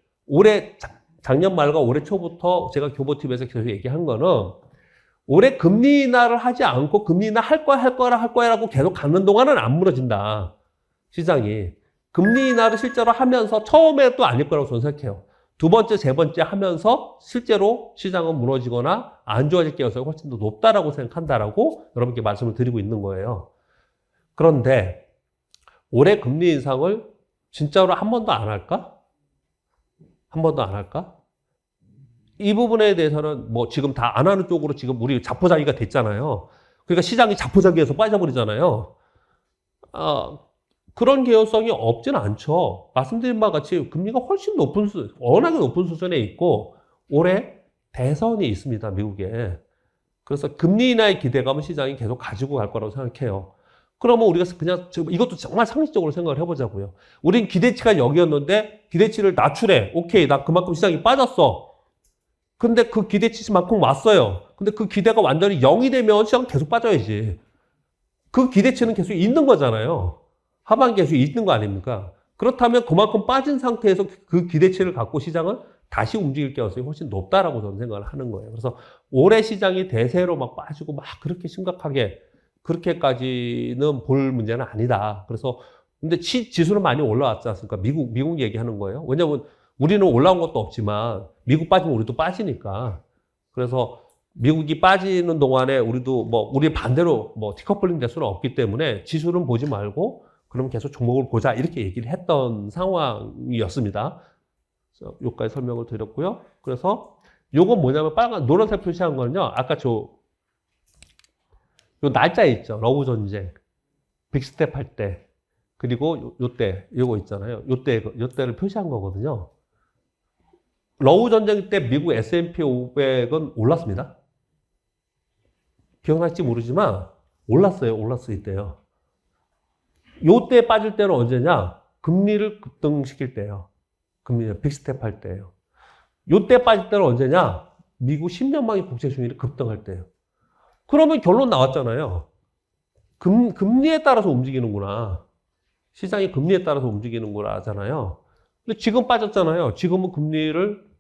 작년 말과 올해 초부터 제가 교보TV에서 계속 얘기한 거는 올해 금리 인하를 하지 않고 금리 인하 할 거야라고 계속 가는 동안은 안 무너진다. 시장이. 금리 인하를 실제로 하면서 처음에 또 아닐 거라고 저는 생각해요. 두 번째, 세 번째 하면서 실제로 시장은 무너지거나 안 좋아질 가능성이 훨씬 더 높다라고 생각한다라고 여러분께 말씀을 드리고 있는 거예요. 그런데 올해 금리 인상을 진짜로 한 번도 안 할까? 한 번도 안 할까? 이 부분에 대해서는 뭐 지금 다 안 하는 쪽으로 지금 우리 자포자기가 됐잖아요. 그러니까 시장이 자포자기에서 빠져버리잖아요. 그런 개연성이 없지는 않죠. 말씀드린 바와 같이 금리가 훨씬 워낙에 높은 수준에 있고 올해 대선이 있습니다. 미국에. 그래서 금리 인하의 기대감은 시장이 계속 가지고 갈 거라고 생각해요. 그러면 우리가 그냥 이것도 정말 상식적으로 생각을 해보자고요. 우린 기대치가 여기였는데 기대치를 낮추래. 오케이, 나 그만큼 시장이 빠졌어. 근데 그 기대치만큼 왔어요. 근데 그 기대가 완전히 0이 되면 시장 계속 빠져야지. 그 기대치는 계속 있는 거잖아요. 하반기에 계속 있는 거 아닙니까? 그렇다면 그만큼 빠진 상태에서 그 기대치를 갖고 시장은 다시 움직일 가능성이 훨씬 높다라고 저는 생각을 하는 거예요. 그래서 올해 시장이 대세로 막 빠지고 막 그렇게 심각하게 그렇게까지는 볼 문제는 아니다. 그래서 근데 지수는 많이 올라왔지 않습니까? 미국 얘기하는 거예요. 왜냐면 우리는 올라온 것도 없지만 미국 빠지면 우리도 빠지니까. 그래서 미국이 빠지는 동안에 우리 반대로 디커플링 될 수는 없기 때문에 지수는 보지 말고 그럼 계속 종목을 보자 이렇게 얘기를 했던 상황이었습니다. 그래서 여기까지 설명을 드렸고요. 그래서 요건 뭐냐면 노란색 표시한 거는요. 아까 요 날짜 있죠. 러브 전쟁, 빅스텝 할 때, 그리고 요때 요거 있잖아요. 요때를 표시한 거거든요. 러브 전쟁 때 미국 S&P 500은 올랐습니다. 기억날지 모르지만 올랐어요. 이때요. 요때 빠질 때는 언제냐? 금리를 급등시킬 때예요. 빅스텝 할 때예요. 요때 빠질 때는 언제냐? 미국 10년망의 국채 수익률이 급등할 때예요. 그러면 결론 나왔잖아요. 금리에 따라서 움직이는구나. 시장이 금리에 따라서 움직이는구나 하잖아요. 근데 지금 빠졌잖아요. 지금은 금리를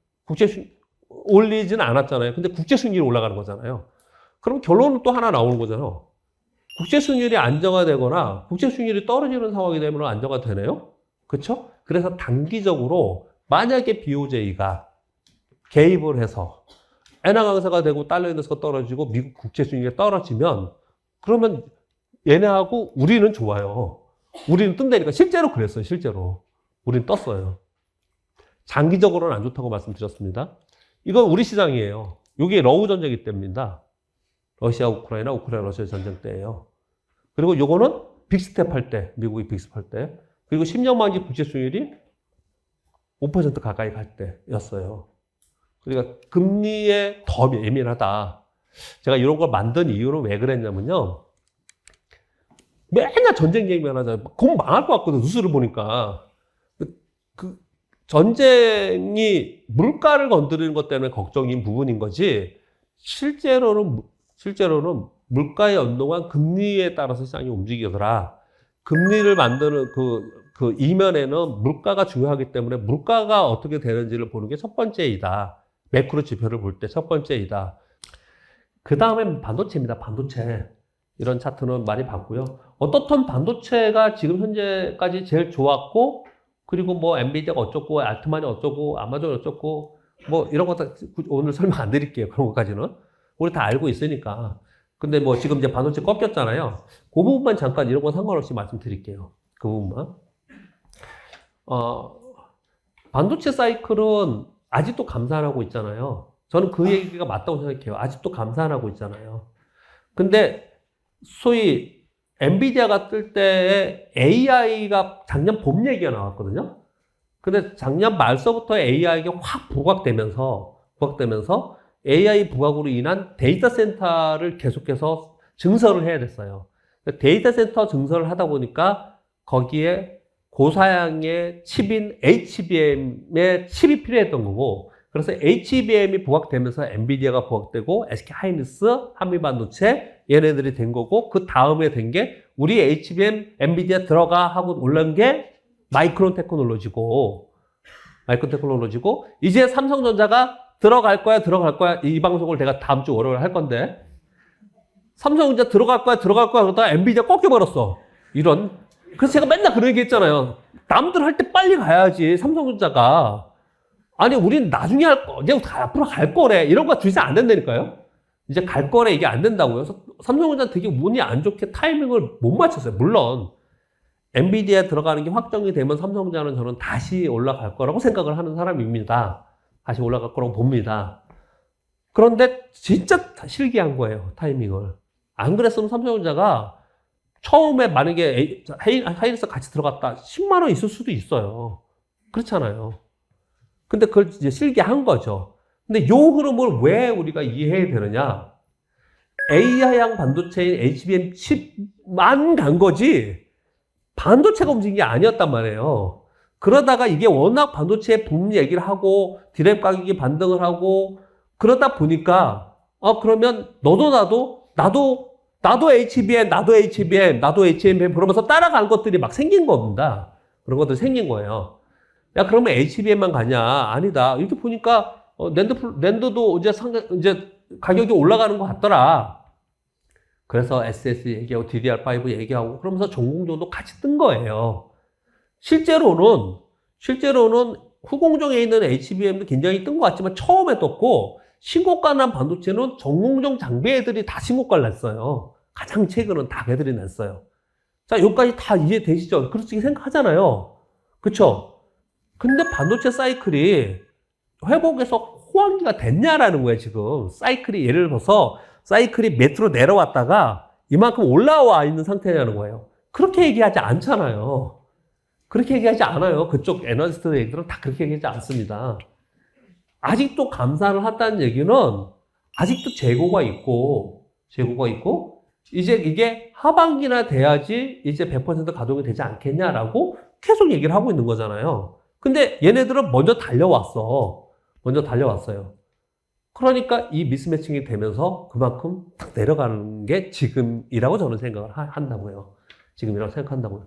올리진 않았잖아요. 근데 국채 수익률이 올라가는 거잖아요. 그럼 결론은 또 하나 나오는 거잖아요. 국채 수익률이 안정화되거나 국채 수익률이 떨어지는 상황이 되면 안정화 되네요? 그렇죠? 그래서 단기적으로 만약에 BOJ가 개입을 해서 엔화 강세가 되고 달러 인덱스가 떨어지고 미국 국채 수익이 떨어지면 그러면 얘네하고 우리는 좋아요. 우리는 뜬다니까. 실제로 그랬어요. 실제로. 우리는 떴어요. 장기적으로는 안 좋다고 말씀드렸습니다. 이건 우리 시장이에요. 이게 러우 전쟁이 때입니다. 러시아 우크라이나 우크라이나 러시아 전쟁 때예요. 그리고 요거는 빅스텝 할 때, 미국이 빅스텝 할 때, 그리고 10년 만기 국채 수익률이 5% 가까이 갈 때였어요. 그러니까 금리에 더 예민하다. 제가 이런 걸 만든 이유는 왜 그랬냐면요. 맨날 전쟁 얘기만 하잖아요. 곧 망할 것 같거든, 뉴스를 보니까. 그 전쟁이 물가를 건드리는 것 때문에 걱정인 부분인 거지, 실제로는 물가에 연동한 금리에 따라서 시장이 움직이더라. 금리를 만드는 그 이면에는 물가가 중요하기 때문에 물가가 어떻게 되는지를 보는 게 첫 번째이다. 매크로 지표를 볼 때 첫 번째이다. 그 다음엔 반도체입니다. 반도체. 이런 차트는 많이 봤고요. 어떻든 반도체가 지금 현재까지 제일 좋았고, 그리고 뭐 엔비디아가 어쩌고, 알트만이 어쩌고, 아마존 어쩌고, 뭐 이런 거 다 오늘 설명 안 드릴게요. 그런 것까지는. 우리 다 알고 있으니까. 근데 뭐 지금 이제 반도체 꺾였잖아요. 그 부분만 잠깐 이런 거 상관없이 말씀드릴게요. 그 부분만. 반도체 사이클은 아직도 감산하고 있잖아요. 저는 그 얘기가 맞다고 생각해요. 아직도 감산하고 있잖아요. 근데 소위 엔비디아가 뜰 때 AI가 작년 봄 얘기가 나왔거든요. 근데 작년 말서부터 AI가 확 부각되면서 AI 부각으로 인한 데이터 센터를 계속해서 증설을 해야 됐어요. 데이터 센터 증설을 하다 보니까 거기에 고사양의 칩인 HBM의 칩이 필요했던 거고, 그래서 HBM이 부각되면서 엔비디아가 부각되고 SK 하이닉스, 한미반도체 얘네들이 된 거고, 그 다음에 된 게 우리 HBM 엔비디아 들어가 하고 올라온 게 마이크론 테크놀로지고 이제 삼성전자가 들어갈 거야. 이 방송을 내가 다음 주 월요일에 할 건데, 삼성전자 들어갈 거야 그러다가 엔비디아 꺾여버렸어. 이런. 그래서 제가 맨날 그런 얘기 했잖아요. 남들 할 때 빨리 가야지, 삼성전자가. 아니, 우린 나중에 할 거, 이제 앞으로 갈 거래. 이런 거 주의사 안 된다니까요? 이제 갈 거래, 이게 안 된다고요. 그래서 삼성전자 되게 운이 안 좋게 타이밍을 못 맞췄어요. 물론, 엔비디아 들어가는 게 확정이 되면 삼성전자는 저는 다시 올라갈 거라고 생각을 하는 사람입니다. 다시 올라갈 거라고 봅니다. 그런데 진짜 실기한 거예요, 타이밍을. 안 그랬으면 삼성전자가 처음에 만약에 하이닉스 같이 들어갔다 10만 원 있을 수도 있어요. 그렇잖아요. 근데 그걸 이제 실기한 거죠. 근데 요 흐름을 왜 우리가 이해해야 되느냐? AI향 반도체인 HBM 칩만 간 거지 반도체가 움직인 게 아니었단 말이에요. 그러다가 이게 워낙 반도체 붐 얘기를 하고 디램 가격이 반등을 하고 그러다 보니까 그러면 나도 HBM 그러면서 따라간 것들이 막 생긴 겁니다. 그런 것들이 생긴 거예요. 야, 그러면 HBM만 가냐? 아니다. 이렇게 보니까 낸드도 이제 가격이 올라가는 것 같더라. 그래서 SSD 얘기하고 DDR5 얘기하고 그러면서 전공정도 같이 뜬 거예요. 실제로는 후공정에 있는 HBM도 굉장히 뜬 것 같지만 처음에 떴고, 신고가 난 반도체는 전공정 장비 애들이 다 신고가를 냈어요. 가장 최근은 다 걔들이 냈어요. 자, 여기까지 다 이해되시죠? 그렇게 생각하잖아요. 그쵸? 근데 반도체 사이클이 회복에서 호황기가 됐냐라는 거예요, 지금. 사이클이 예를 들어서 사이클이 밑으로 내려왔다가 이만큼 올라와 있는 상태냐는 거예요. 그렇게 얘기하지 않잖아요. 그렇게 얘기하지 않아요. 그쪽 애널리스트 얘기들은 다 그렇게 얘기하지 않습니다. 아직도 감산을 한다는 얘기는 아직도 재고가 있고 이제 이게 하반기나 돼야지 이제 100% 가동이 되지 않겠냐라고 계속 얘기를 하고 있는 거잖아요. 근데 얘네들은 먼저 달려왔어요. 그러니까 이 미스매칭이 되면서 그만큼 딱 내려가는 게 지금이라고 저는 생각을 한다고요. 지금이라고 생각한다고요.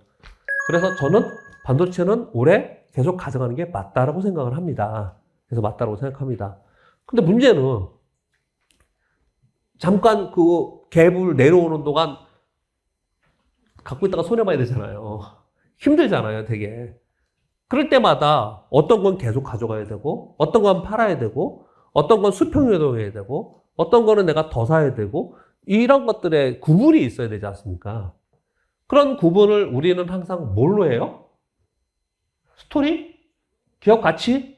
그래서 저는 반도체는 올해 계속 가져가는 게 맞다라고 생각을 합니다. 그래서 맞다라고 생각합니다. 근데 문제는 잠깐 그 갭을 내려오는 동안 갖고 있다가 손해봐야 되잖아요. 힘들잖아요, 되게. 그럴 때마다 어떤 건 계속 가져가야 되고, 어떤 건 팔아야 되고, 어떤 건 수평유동해야 되고, 어떤 거는 내가 더 사야 되고, 이런 것들의 구분이 있어야 되지 않습니까? 그런 구분을 우리는 항상 뭘로 해요? 스토리? 기업 가치?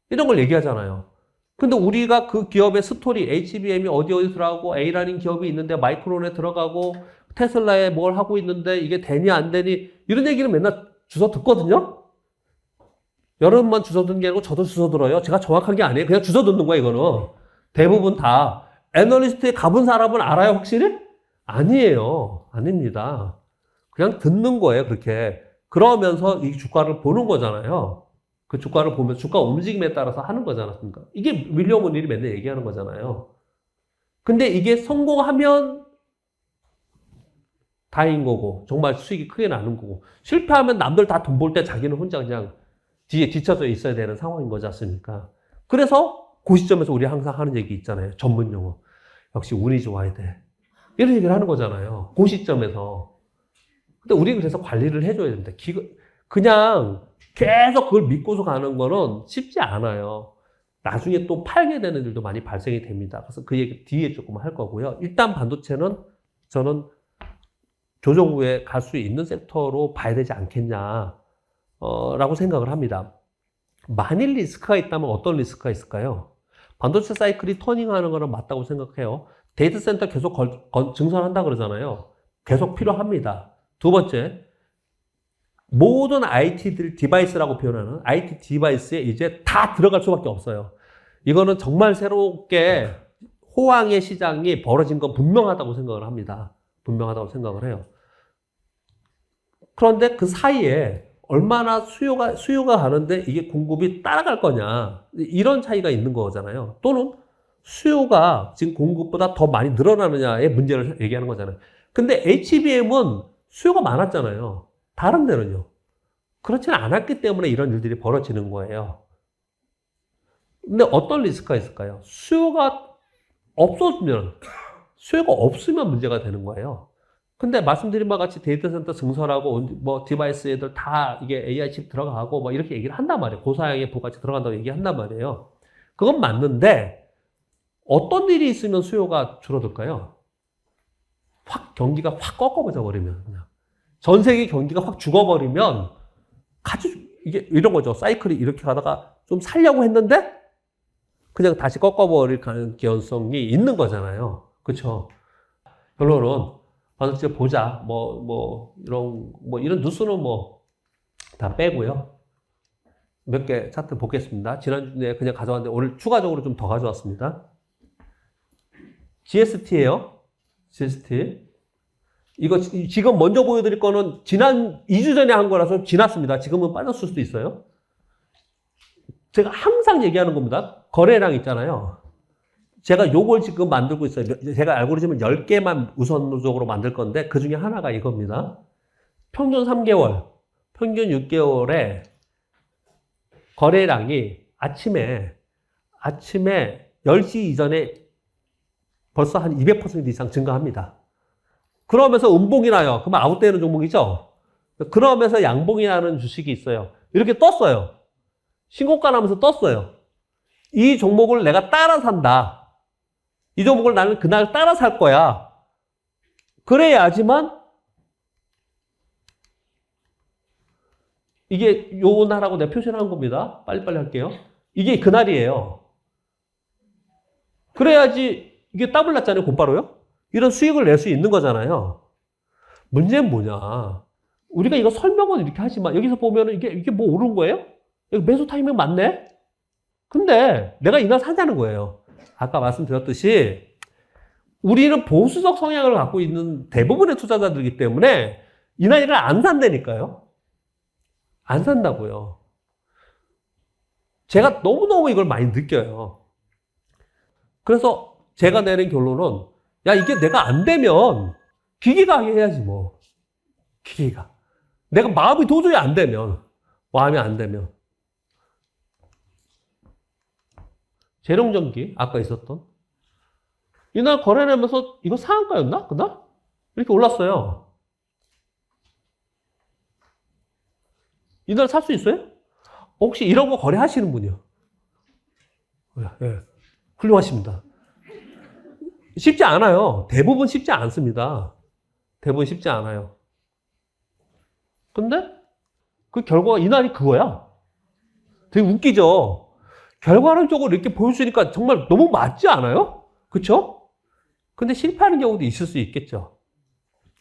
이런 걸 얘기하잖아요. 근데 우리가 그 기업의 스토리, HBM이 어디 들어가고, A라는 기업이 있는데 마이크론에 들어가고, 테슬라에 뭘 하고 있는데 이게 되니 안 되니, 이런 얘기를 맨날 주워 듣거든요? 여러분만 주워 듣는 게 아니고 저도 주워 들어요. 제가 정확한 게 아니에요. 그냥 주워 듣는 거예요, 이거는. 대부분 다. 애널리스트에 가본 사람은 알아요, 확실히? 아니에요. 아닙니다. 그냥 듣는 거예요, 그렇게. 그러면서 이 주가를 보는 거잖아요. 그 주가를 보면 주가 움직임에 따라서 하는 거지 않았습니까? 이게 윌리엄 오닐이 맨날 얘기하는 거잖아요. 근데 이게 성공하면 다행인 거고, 정말 수익이 크게 나는 거고, 실패하면 남들 다 돈 벌 때 자기는 혼자 그냥 뒤에 뒤쳐져 있어야 되는 상황인 거지 않습니까? 그래서 그 시점에서 우리 항상 하는 얘기 있잖아요. 전문 용어. 역시 운이 좋아야 돼. 이런 얘기를 하는 거잖아요. 그 시점에서. 근데 우리는 그래서 관리를 해줘야 됩니다. 그냥 계속 그걸 믿고서 가는 거는 쉽지 않아요. 나중에 또 팔게 되는 일도 많이 발생이 됩니다. 그래서 그 얘기 뒤에 조금 할 거고요. 일단 반도체는 저는 조정 후에 갈 수 있는 섹터로 봐야 되지 않겠냐, 라고 생각을 합니다. 만일 리스크가 있다면 어떤 리스크가 있을까요? 반도체 사이클이 터닝하는 거는 맞다고 생각해요. 데이터 센터 계속 증설한다 그러잖아요. 계속 필요합니다. 두 번째, 모든 IT들 디바이스라고 표현하는 IT 디바이스에 이제 다 들어갈 수밖에 없어요. 이거는 정말 새롭게 호황의 시장이 벌어진 건 분명하다고 생각을 합니다. 분명하다고 생각을 해요. 그런데 그 사이에 얼마나 수요가 가는데 이게 공급이 따라갈 거냐, 이런 차이가 있는 거잖아요. 또는 수요가 지금 공급보다 더 많이 늘어나느냐의 문제를 얘기하는 거잖아요. 근데 HBM은 수요가 많았잖아요. 다른 데는요. 그렇지는 않았기 때문에 이런 일들이 벌어지는 거예요. 근데 어떤 리스크가 있을까요? 수요가 없으면 문제가 되는 거예요. 근데 말씀드린 바와 같이 데이터 센터 증설하고 뭐 디바이스 애들 다 이게 AI 칩 들어가고 뭐 이렇게 얘기를 한단 말이에요. 고사양의 부가치 들어간다고 얘기한단 말이에요. 그건 맞는데 어떤 일이 있으면 수요가 줄어들까요? 경기가 확 꺾어버져 버리면, 그냥 전 세계 경기가 확 죽어버리면 이게 이런 거죠. 사이클이 이렇게 가다가 좀 살려고 했는데 그냥 다시 꺾어버릴 가능성이 있는 거잖아요. 그렇죠? 결론은 반도체 보자. 이런 뉴스는 다 빼고요. 몇 개 차트 보겠습니다. 지난주에 그냥 가져왔는데 오늘 추가적으로 좀 더 가져왔습니다. GST예요. GST. 이거 지금 먼저 보여드릴 거는 지난 2주 전에 한 거라서 지났습니다. 지금은 빠졌을 수도 있어요. 제가 항상 얘기하는 겁니다. 거래량 있잖아요. 제가 요걸 지금 만들고 있어요. 제가 알고리즘을 10개만 우선적으로 만들 건데 그 중에 하나가 이겁니다. 평균 3개월, 평균 6개월에 거래량이 아침에 10시 이전에 벌써 한 200% 이상 증가합니다. 그러면서 음봉이 나요. 그러면 아웃되는 종목이죠? 그러면서 양봉이 나는 주식이 있어요. 이렇게 떴어요. 신고가 나면서 떴어요. 이 종목을 내가 따라 산다. 이 종목을 나는 그날 따라 살 거야. 그래야지만 이게 요 날하고 내가 표시를 한 겁니다. 빨리빨리 할게요. 이게 그날이에요. 그래야지 이게 더블 났잖아요. 곧바로요. 이런 수익을 낼 수 있는 거잖아요. 문제는 뭐냐. 우리가 이거 설명은 이렇게 하지만 여기서 보면은 이게 뭐 오른 거예요? 여기 매수 타이밍 맞네? 근데 내가 이날 사자는 거예요. 아까 말씀드렸듯이 우리는 보수적 성향을 갖고 있는 대부분의 투자자들이기 때문에 이날 안 산다니까요. 안 산다고요. 제가 너무너무 이걸 많이 느껴요. 그래서 제가 내린 결론은 야, 이게 내가 안 되면 기계가 하게 해야지 뭐. 기계가. 내가 마음이 도저히 안 되면. 재룡전기 아까 있었던 이날 거래내면서 이거 상한가였나? 그날? 이렇게 올랐어요. 이날 살 수 있어요? 혹시 이런 거 거래하시는 분이요? 예, 훌륭하십니다. 쉽지 않아요. 대부분 쉽지 않습니다. 대부분 쉽지 않아요. 근데 그 결과가 이날이 그거야. 되게 웃기죠? 결과론적으로 이렇게 보여주니까 정말 너무 맞지 않아요? 그쵸? 근데 실패하는 경우도 있을 수 있겠죠.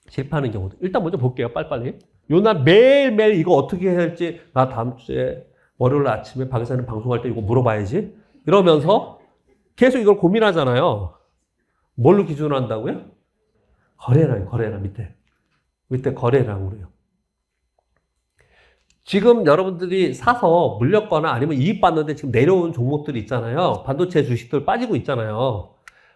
실패하는 경우도. 일단 먼저 볼게요. 빨리빨리. 요날 매일매일 이거 어떻게 해야 할지 나 다음 주에 월요일 아침에 박에서는 방송할 때 이거 물어봐야지. 이러면서 계속 이걸 고민하잖아요. 뭘로 기준으로 한다고요? 거래량 밑에 거래량으로요. 지금 여러분들이 사서 물렸거나 아니면 이익 받는데 지금 내려온 종목들이 있잖아요. 반도체 주식들 빠지고 있잖아요.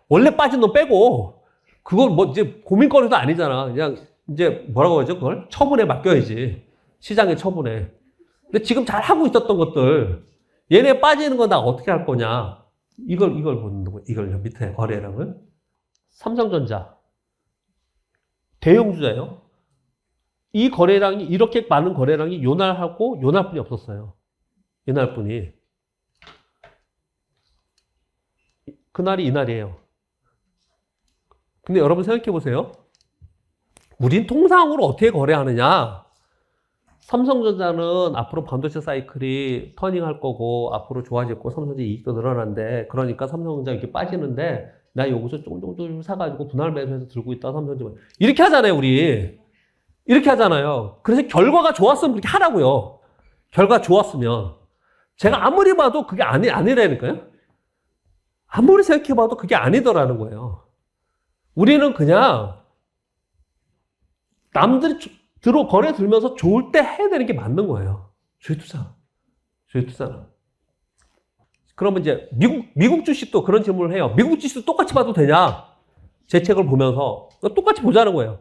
원래 빠진 돈 빼고 그걸 뭐 이제 고민거리도 아니잖아. 그냥 이제 뭐라고 하죠? 그걸 처분에 맡겨야지. 시장의 처분에. 근데 지금 잘 하고 있었던 것들 얘네 빠지는 거 나 어떻게 할 거냐? 이걸 보는 거예요. 이걸 밑에 거래량을. 삼성전자 대형주자예요. 이 거래량이 이렇게 많은 거래량이 요날하고 요날뿐이 없었어요. 요날뿐이. 그날이 이날이에요. 근데 여러분 생각해 보세요. 우린 통상으로 어떻게 거래하느냐? 삼성전자는 앞으로 반도체 사이클이 터닝할 거고 앞으로 좋아질 거고 삼성전자 이익도 늘어난대. 그러니까 삼성전자 이렇게 빠지는데 나 여기서 조금 사가지고 분할 매수해서 들고 있다 삼성전자 이렇게 하잖아요 우리. 이렇게 하잖아요. 그래서 결과가 좋았으면 그렇게 하라고요. 결과 좋았으면. 제가 아무리 봐도 그게 아니라니까요. 아무리 생각해봐도 그게 아니더라는 거예요. 우리는 그냥 남들이 거래 들면서 좋을 때 해야 되는 게 맞는 거예요. 주식 투자는. 그러면 이제 미국 주식도 그런 질문을 해요. 미국 주식도 똑같이 봐도 되냐? 제 책을 보면서 똑같이 보자는 거예요.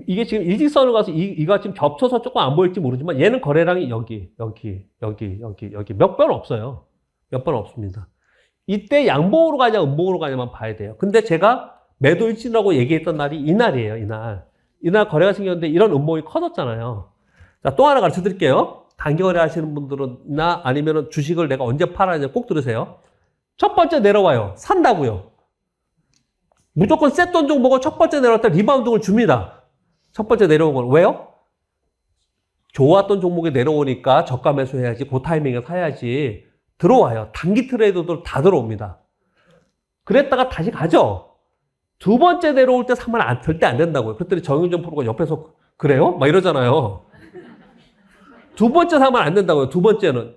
이게 지금 일직선을 가서 이가 지금 겹쳐서 조금 안 보일지 모르지만 얘는 거래량이 여기 몇 번 없어요. 몇 번 없습니다. 이때 양봉으로 가냐 음봉으로 가냐만 봐야 돼요. 근데 제가 매도 일진이라고 얘기했던 날이 이날이에요. 이날 거래가 생겼는데 이런 음봉이 커졌잖아요. 자, 또 하나 가르쳐 드릴게요. 단기 거래 하시는 분들이나 아니면 주식을 내가 언제 팔아야 꼭 들으세요. 첫 번째 내려와요. 산다고요. 무조건 셌던 종목은 첫 번째 내려올 때 리바운딩을 줍니다. 첫 번째 내려온 건 왜요? 좋았던 종목이 내려오니까 저가 매수해야지, 그 타이밍에 사야지. 들어와요. 단기 트레이더들 다 들어옵니다. 그랬다가 다시 가죠. 두 번째 내려올 때 사면 절대 안 된다고요. 그랬더니 정윤정 프로가 옆에서 그래요? 막 이러잖아요. 두 번째 사면 안 된다고요. 두 번째는.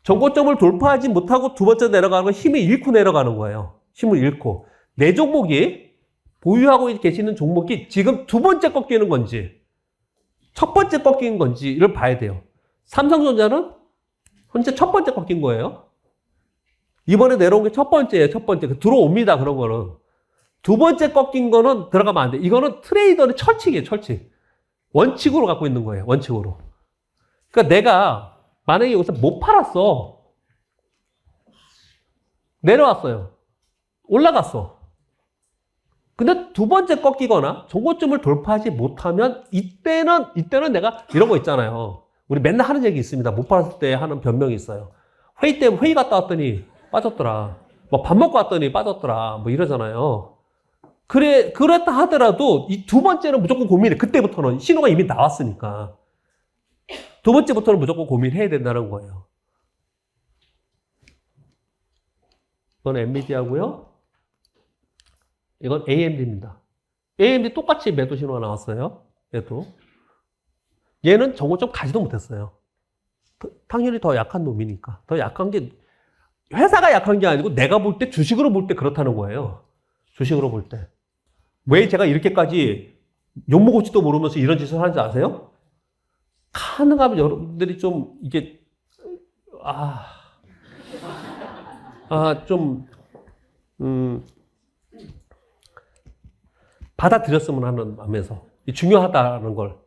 전고점을 돌파하지 못하고 두 번째 내려가는 건 힘을 잃고 내려가는 거예요. 힘을 잃고. 내 종목이 보유하고 계시는 종목이 지금 두 번째 꺾이는 건지 첫 번째 꺾이는 건지를 봐야 돼요. 삼성전자는 현재 첫 번째 꺾인 거예요. 이번에 내려온 게 첫 번째예요. 첫 번째. 들어옵니다. 그런 거는. 두 번째 꺾인 거는 들어가면 안 돼. 이거는 트레이더의 철칙이에요. 철칙. 원칙으로 갖고 있는 거예요. 원칙으로. 그러니까 내가 만약에 여기서 못 팔았어. 내려왔어요. 올라갔어. 근데 두 번째 꺾이거나 정고점을 돌파하지 못하면 이때는 내가 이런 거 있잖아요. 우리 맨날 하는 얘기 있습니다. 못 팔았을 때 하는 변명이 있어요. 회의 때 회의 갔다 왔더니 빠졌더라. 뭐 밥 먹고 왔더니 빠졌더라. 뭐 이러잖아요. 그랬다 하더라도 이 두 번째는 무조건 고민해. 그때부터는 신호가 이미 나왔으니까. 두 번째부터는 무조건 고민해야 된다는 거예요. 이건 엔비디아고요. 이건 AMD입니다. AMD 똑같이 매도 신호가 나왔어요. 얘는 정고점 가지도 못했어요. 당연히 더 약한 놈이니까. 더 약한 게 회사가 약한 게 아니고 내가 볼 때 주식으로 볼 때 그렇다는 거예요. 주식으로 볼 때. 왜 제가 이렇게까지 욕먹을지도 모르면서 이런 짓을 하는지 아세요? 가능하면 여러분들이 좀 이게 받아들였으면 하는 마음에서 중요하다는 걸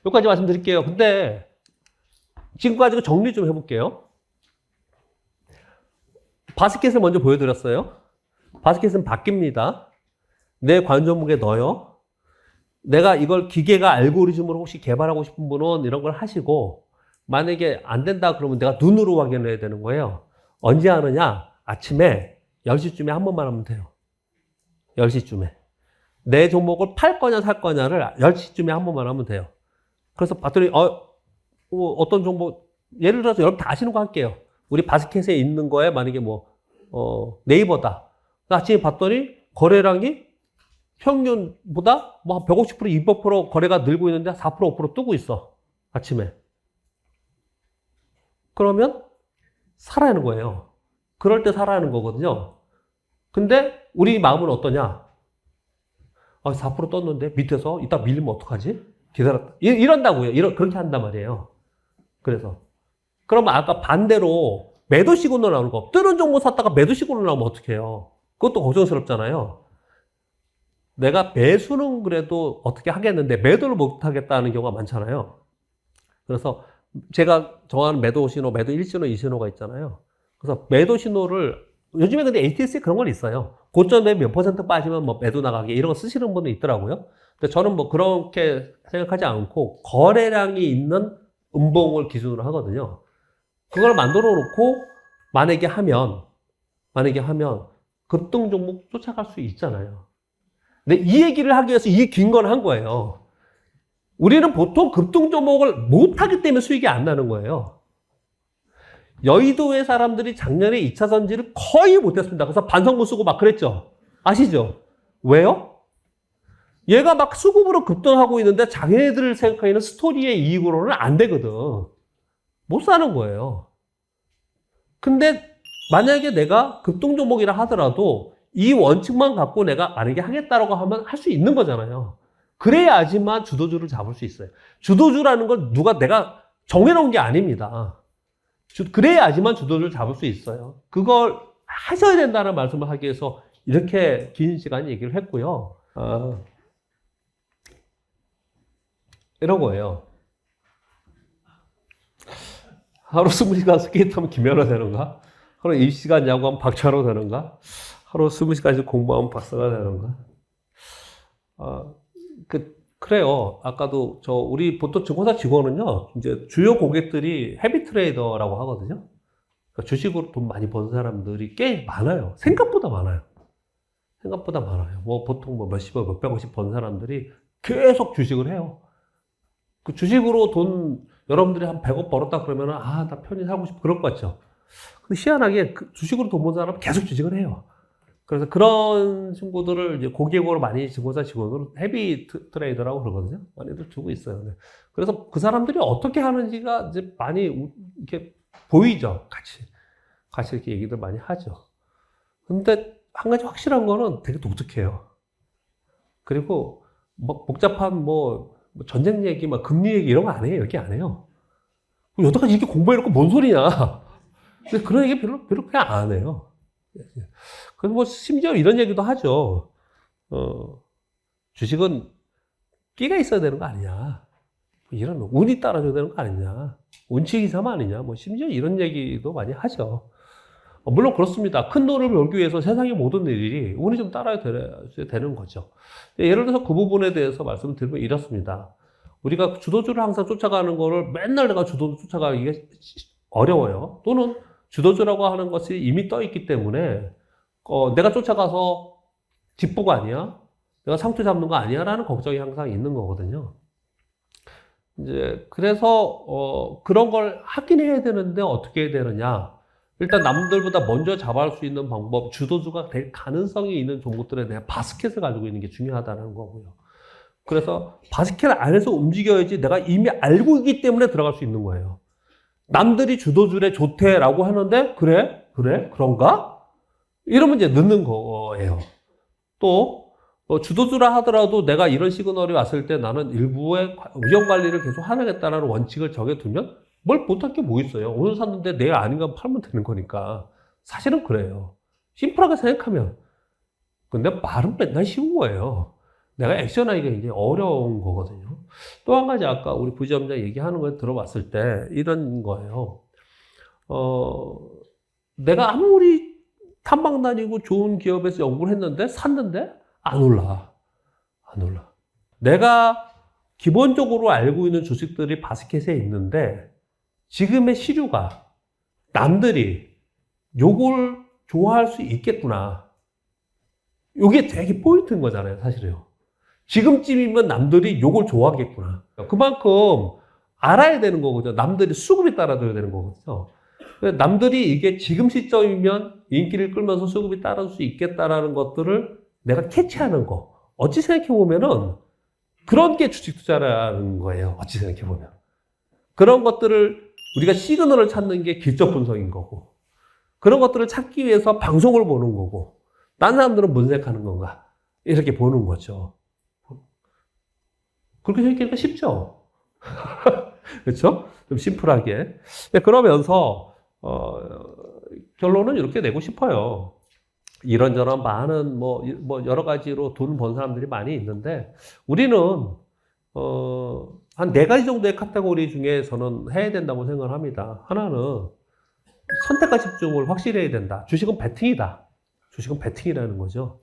여기까지 말씀드릴게요. 근데 지금까지 정리 좀 해볼게요. 바스켓을 먼저 보여드렸어요. 바스켓은 바뀝니다. 내 관전 종목에 넣어요. 내가 이걸 기계가 알고리즘으로 혹시 개발하고 싶은 분은 이런 걸 하시고 만약에 안 된다 그러면 내가 눈으로 확인을 해야 되는 거예요. 언제 하느냐? 아침에 10시쯤에 한 번만 하면 돼요. 10시쯤에. 내 종목을 팔 거냐 살 거냐를 10시쯤에 한 번만 하면 돼요. 그래서 봤더니 어떤 종목, 예를 들어서 여러분 다 아시는 거 할게요. 우리 바스켓에 있는 거에 만약에 네이버다. 아침에 봤더니 거래량이 평균보다 뭐 150%, 200% 거래가 늘고 있는데 4%, 5% 뜨고 있어. 아침에. 그러면 살아야 하는 거예요. 그럴 때 살아야 하는 거거든요. 근데 우리 마음은 어떠냐? 4% 떴는데 밑에서 이따 밀리면 어떡하지? 기다렸다. 이런다고요. 그렇게 한단 말이에요. 그래서. 그러면 아까 반대로 매도 시그널 나오는 거. 뜨는 종목 샀다가 매도 시그널 나오면 어떡해요? 그것도 걱정스럽잖아요. 내가 매수는 그래도 어떻게 하겠는데 매도를 못 하겠다는 경우가 많잖아요. 그래서 제가 정하는 매도 신호, 매도 1신호, 2신호가 있잖아요. 그래서 매도 신호를 요즘에 근데 ATS에 그런 건 있어요. 고점에 몇 퍼센트 빠지면 뭐 매도 나가기 이런 거 쓰시는 분도 있더라고요. 근데 저는 뭐 그렇게 생각하지 않고 거래량이 있는 음봉을 기준으로 하거든요. 그걸 만들어 놓고 만약에 하면 급등 종목 쫓아갈 수 있잖아요. 근데 이 얘기를 하기 위해서 이 긴 건 한 거예요. 우리는 보통 급등 종목을 못 하기 때문에 수익이 안 나는 거예요. 여의도의 사람들이 작년에 2차 전지를 거의 못했습니다. 그래서 반성문 쓰고 막 그랬죠. 아시죠? 왜요? 얘가 막 수급으로 급등하고 있는데 자기네들 생각하는 스토리의 이익으로는 안 되거든. 못 사는 거예요. 근데 만약에 내가 급등 종목이라 하더라도 이 원칙만 갖고 내가 만약에 하겠다라고 하면 할 수 있는 거잖아요. 그래야지만 주도주를 잡을 수 있어요. 주도주라는 건 내가 정해놓은 게 아닙니다. 그래야지만 주도주를 잡을 수 있어요. 그걸 하셔야 된다는 말씀을 하기 위해서 이렇게 긴 시간 얘기를 했고요. 이런 거예요. 하루 20시간 스케이트하면 김연아 되는가? 하루 20시간 야구하면 박찬호 되는가? 하루 20시간씩 공부하면 박사가 되는가? 그래요. 아까도 우리 보통 증권사 직원은요, 이제 주요 고객들이 헤비 트레이더라고 하거든요. 그러니까 주식으로 돈 많이 버는 사람들이 꽤 많아요. 생각보다 많아요. 뭐 보통 몇십억, 몇백억씩 번 사람들이 계속 주식을 해요. 그 주식으로 돈 여러분들이 한 100억 벌었다 그러면은 나 편히 살고 싶어 그럴 것 같죠. 근데 희한하게 주식으로 돈 버는 사람은 계속 주식을 해요. 그래서 그런 친구들을 이제 고객으로 많이 증권사 직원으로 헤비 트레이더라고 그러거든요. 많이들 두고 있어요. 네. 그래서 그 사람들이 어떻게 하는지가 이제 많이 이렇게 보이죠. 같이 이렇게 얘기들 많이 하죠. 근데 한 가지 확실한 거는 되게 독특해요. 그리고 복잡한 전쟁 얘기, 금리 얘기 이런 거 안 해요. 얘기 안 해요. 여태까지 이렇게 공부해놓고 뭔 소리냐. 근데 그런 얘기 별로 그냥 안 해요. 그래서 심지어 이런 얘기도 하죠. 주식은 끼가 있어야 되는 거 아니냐. 이런 운이 따라줘야 되는 거 아니냐. 운치 기삼 아니냐. 심지어 이런 얘기도 많이 하죠. 물론 그렇습니다. 큰 돈을 벌기 위해서 세상의 모든 일이 운이 좀 따라야 되는 거죠. 예를 들어서 그 부분에 대해서 말씀을 드리면 이렇습니다. 우리가 주도주를 항상 쫓아가는 거를 맨날 내가 주도주 쫓아가기가 어려워요. 또는 주도주라고 하는 것이 이미 떠 있기 때문에 내가 쫓아가서 뒷보가 아니야? 내가 상투 잡는 거 아니야? 라는 걱정이 항상 있는 거거든요. 이제 그래서 그런 걸 하긴 해야 되는데 어떻게 해야 되느냐? 일단 남들보다 먼저 잡아올 수 있는 방법, 주도주가 될 가능성이 있는 종목들에 대한 바스켓을 가지고 있는 게 중요하다는 거고요. 그래서 바스켓 안에서 움직여야지 내가 이미 알고 있기 때문에 들어갈 수 있는 거예요. 남들이 주도주래 좋대라고 하는데 그래? 그런가? 이러면 이제 늦는 거예요. 또 주도주라 하더라도 내가 이런 시그널이 왔을 때 나는 일부의 위험 관리를 계속 하겠다는 원칙을 정해두면 뭘 못할 게 뭐 있어요. 오늘 샀는데 내일 아닌가 팔면 되는 거니까. 사실은 그래요. 심플하게 생각하면. 근데 말은 맨날 쉬운 거예요. 내가 액션하기가 굉장히 어려운 거거든요. 또 한 가지 아까 우리 부지점장 얘기하는 걸 들어봤을 때 이런 거예요. 내가 아무리 탐방 다니고 좋은 기업에서 연구를 했는데 샀는데 안 올라. 내가 기본적으로 알고 있는 주식들이 바스켓에 있는데 지금의 시류가 남들이 요걸 좋아할 수 있겠구나. 요게 되게 포인트인 거잖아요, 사실은요. 지금쯤이면 남들이 요걸 좋아하겠구나. 그만큼 알아야 되는 거거든요. 남들이 수급에 따라줘야 되는 거거든요. 남들이 이게 지금 시점이면 인기를 끌면서 수급이 따라줄 수 있겠다라는 것들을 내가 캐치하는 거. 어찌 생각해보면은 그런 게 주식 투자라는 거예요. 어찌 생각해보면. 그런 것들을 우리가 시그널을 찾는 게 기법 분석인 거고, 그런 것들을 찾기 위해서 방송을 보는 거고, 딴 사람들은 뭔 생각하는 건가? 이렇게 보는 거죠. 그렇게 생각하니까 쉽죠? 그렇죠? 좀 심플하게. 그러면서 결론은 이렇게 내고 싶어요. 이런저런 많은 뭐 여러 가지로 돈 번 사람들이 많이 있는데, 우리는 한 4가지 정도의 카테고리 중에 저는 해야 된다고 생각을 합니다. 하나는 선택과 집중을 확실히 해야 된다. 주식은 베팅이다. 주식은 베팅이라는 거죠.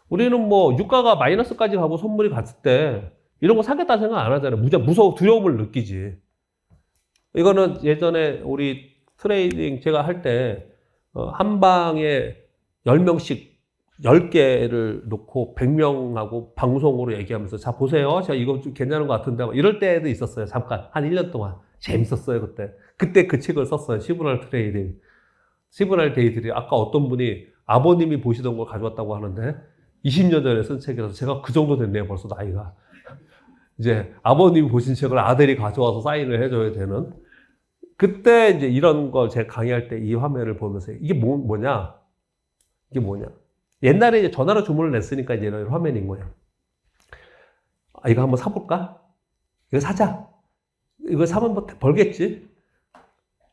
우리는 뭐 유가가 마이너스까지 가고 선물이 갔을 때 이런 거 사겠다 생각 안 하잖아요. 무서워, 두려움을 느끼지. 이거는 예전에 우리 트레이딩 제가 할 때 한 방에 10명씩 10개를 놓고 100명하고 방송으로 얘기하면서, 자 보세요, 제가 이거 좀 괜찮은 것 같은데 이럴 때도 있었어요. 잠깐 한 1년 동안 재밌었어요. 그때 그 책을 썼어요. 시그널 트레이딩, 시그널 데이트리. 아까 어떤 분이 아버님이 보시던 걸 가져왔다고 하는데 20년 전에 쓴 책이라서 제가 그 정도 됐네요. 벌써 나이가. 이제 아버님이 보신 책을 아들이 가져와서 사인을 해줘야 되는. 그때 이제 이런 걸 제가 강의할 때 이 화면을 보면서 이게 뭐냐? 이게 뭐냐? 옛날에 이제 전화로 주문을 냈으니까 이제 이런 화면인 거예요. 아, 이거 한번 사볼까? 이거 사자. 이거 사면 뭐 벌겠지?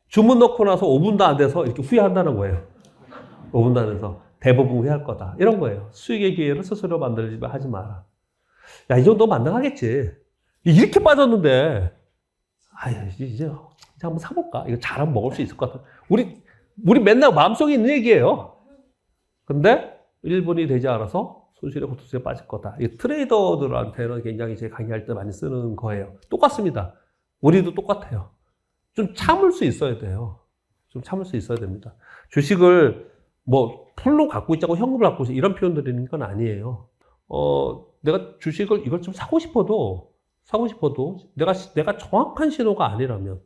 주문 넣고 나서 5분도 안 돼서 이렇게 후회한다는 거예요. 5분도 안 돼서 대부분 후회할 거다. 이런 거예요. 수익의 기회를 스스로 만들지 하지 마라. 야, 이 정도 만능하겠지. 이렇게 빠졌는데, 아유, 이제 한번 사볼까? 이거 잘하면 먹을 수 있을 것 같아. 우리 맨날 마음속에 있는 얘기예요. 근데 1분이 되지 않아서 손실에 고통에 빠질 거다. 이 트레이더들한테는 굉장히 제 강의할 때 많이 쓰는 거예요. 똑같습니다. 우리도 똑같아요. 좀 참을 수 있어야 돼요. 좀 참을 수 있어야 됩니다. 주식을 뭐 풀로 갖고 있자고 현금을 갖고 있자 이런 표현 드리는 건 아니에요. 내가 주식을 이걸 좀 사고 싶어도 내가 정확한 신호가 아니라면,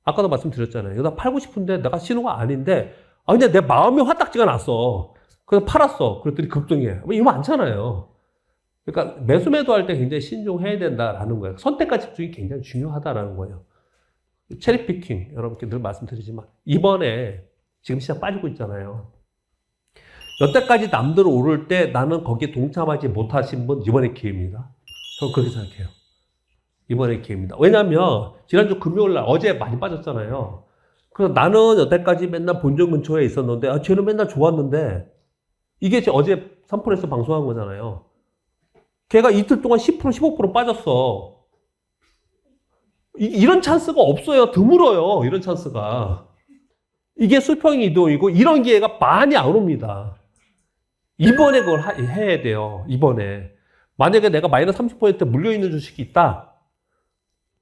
아까도 말씀드렸잖아요. 이거 나 팔고 싶은데 내가 신호가 아닌데, 근데 내 마음이 화딱지가 났어. 그래서 팔았어. 그랬더니 급등해. 이거 많잖아요. 그러니까 매수 매도할 때 굉장히 신중해야 된다라는 거예요. 선택과 집중이 굉장히 중요하다라는 거예요. 체리피킹, 여러분께 늘 말씀드리지만 이번에 지금 시장 빠지고 있잖아요. 여태까지 남들 오를 때 나는 거기에 동참하지 못하신 분, 이번에 기회입니다. 저는 그렇게 생각해요. 이번에 기회입니다. 왜냐하면 지난주 금요일날 어제 많이 빠졌잖아요. 그래서 나는 여태까지 맨날 본전 근처에 있었는데, 쟤는 맨날 좋았는데, 이게 어제 3프레스 방송한 거잖아요. 걔가 이틀 동안 10%, 15% 빠졌어. 이런 찬스가 없어요. 드물어요. 이런 찬스가. 이게 수평 이동이고 이런 기회가 많이 안 옵니다. 이번에 그걸 해야 돼요. 이번에. 만약에 내가 마이너스 30% 물려있는 주식이 있다.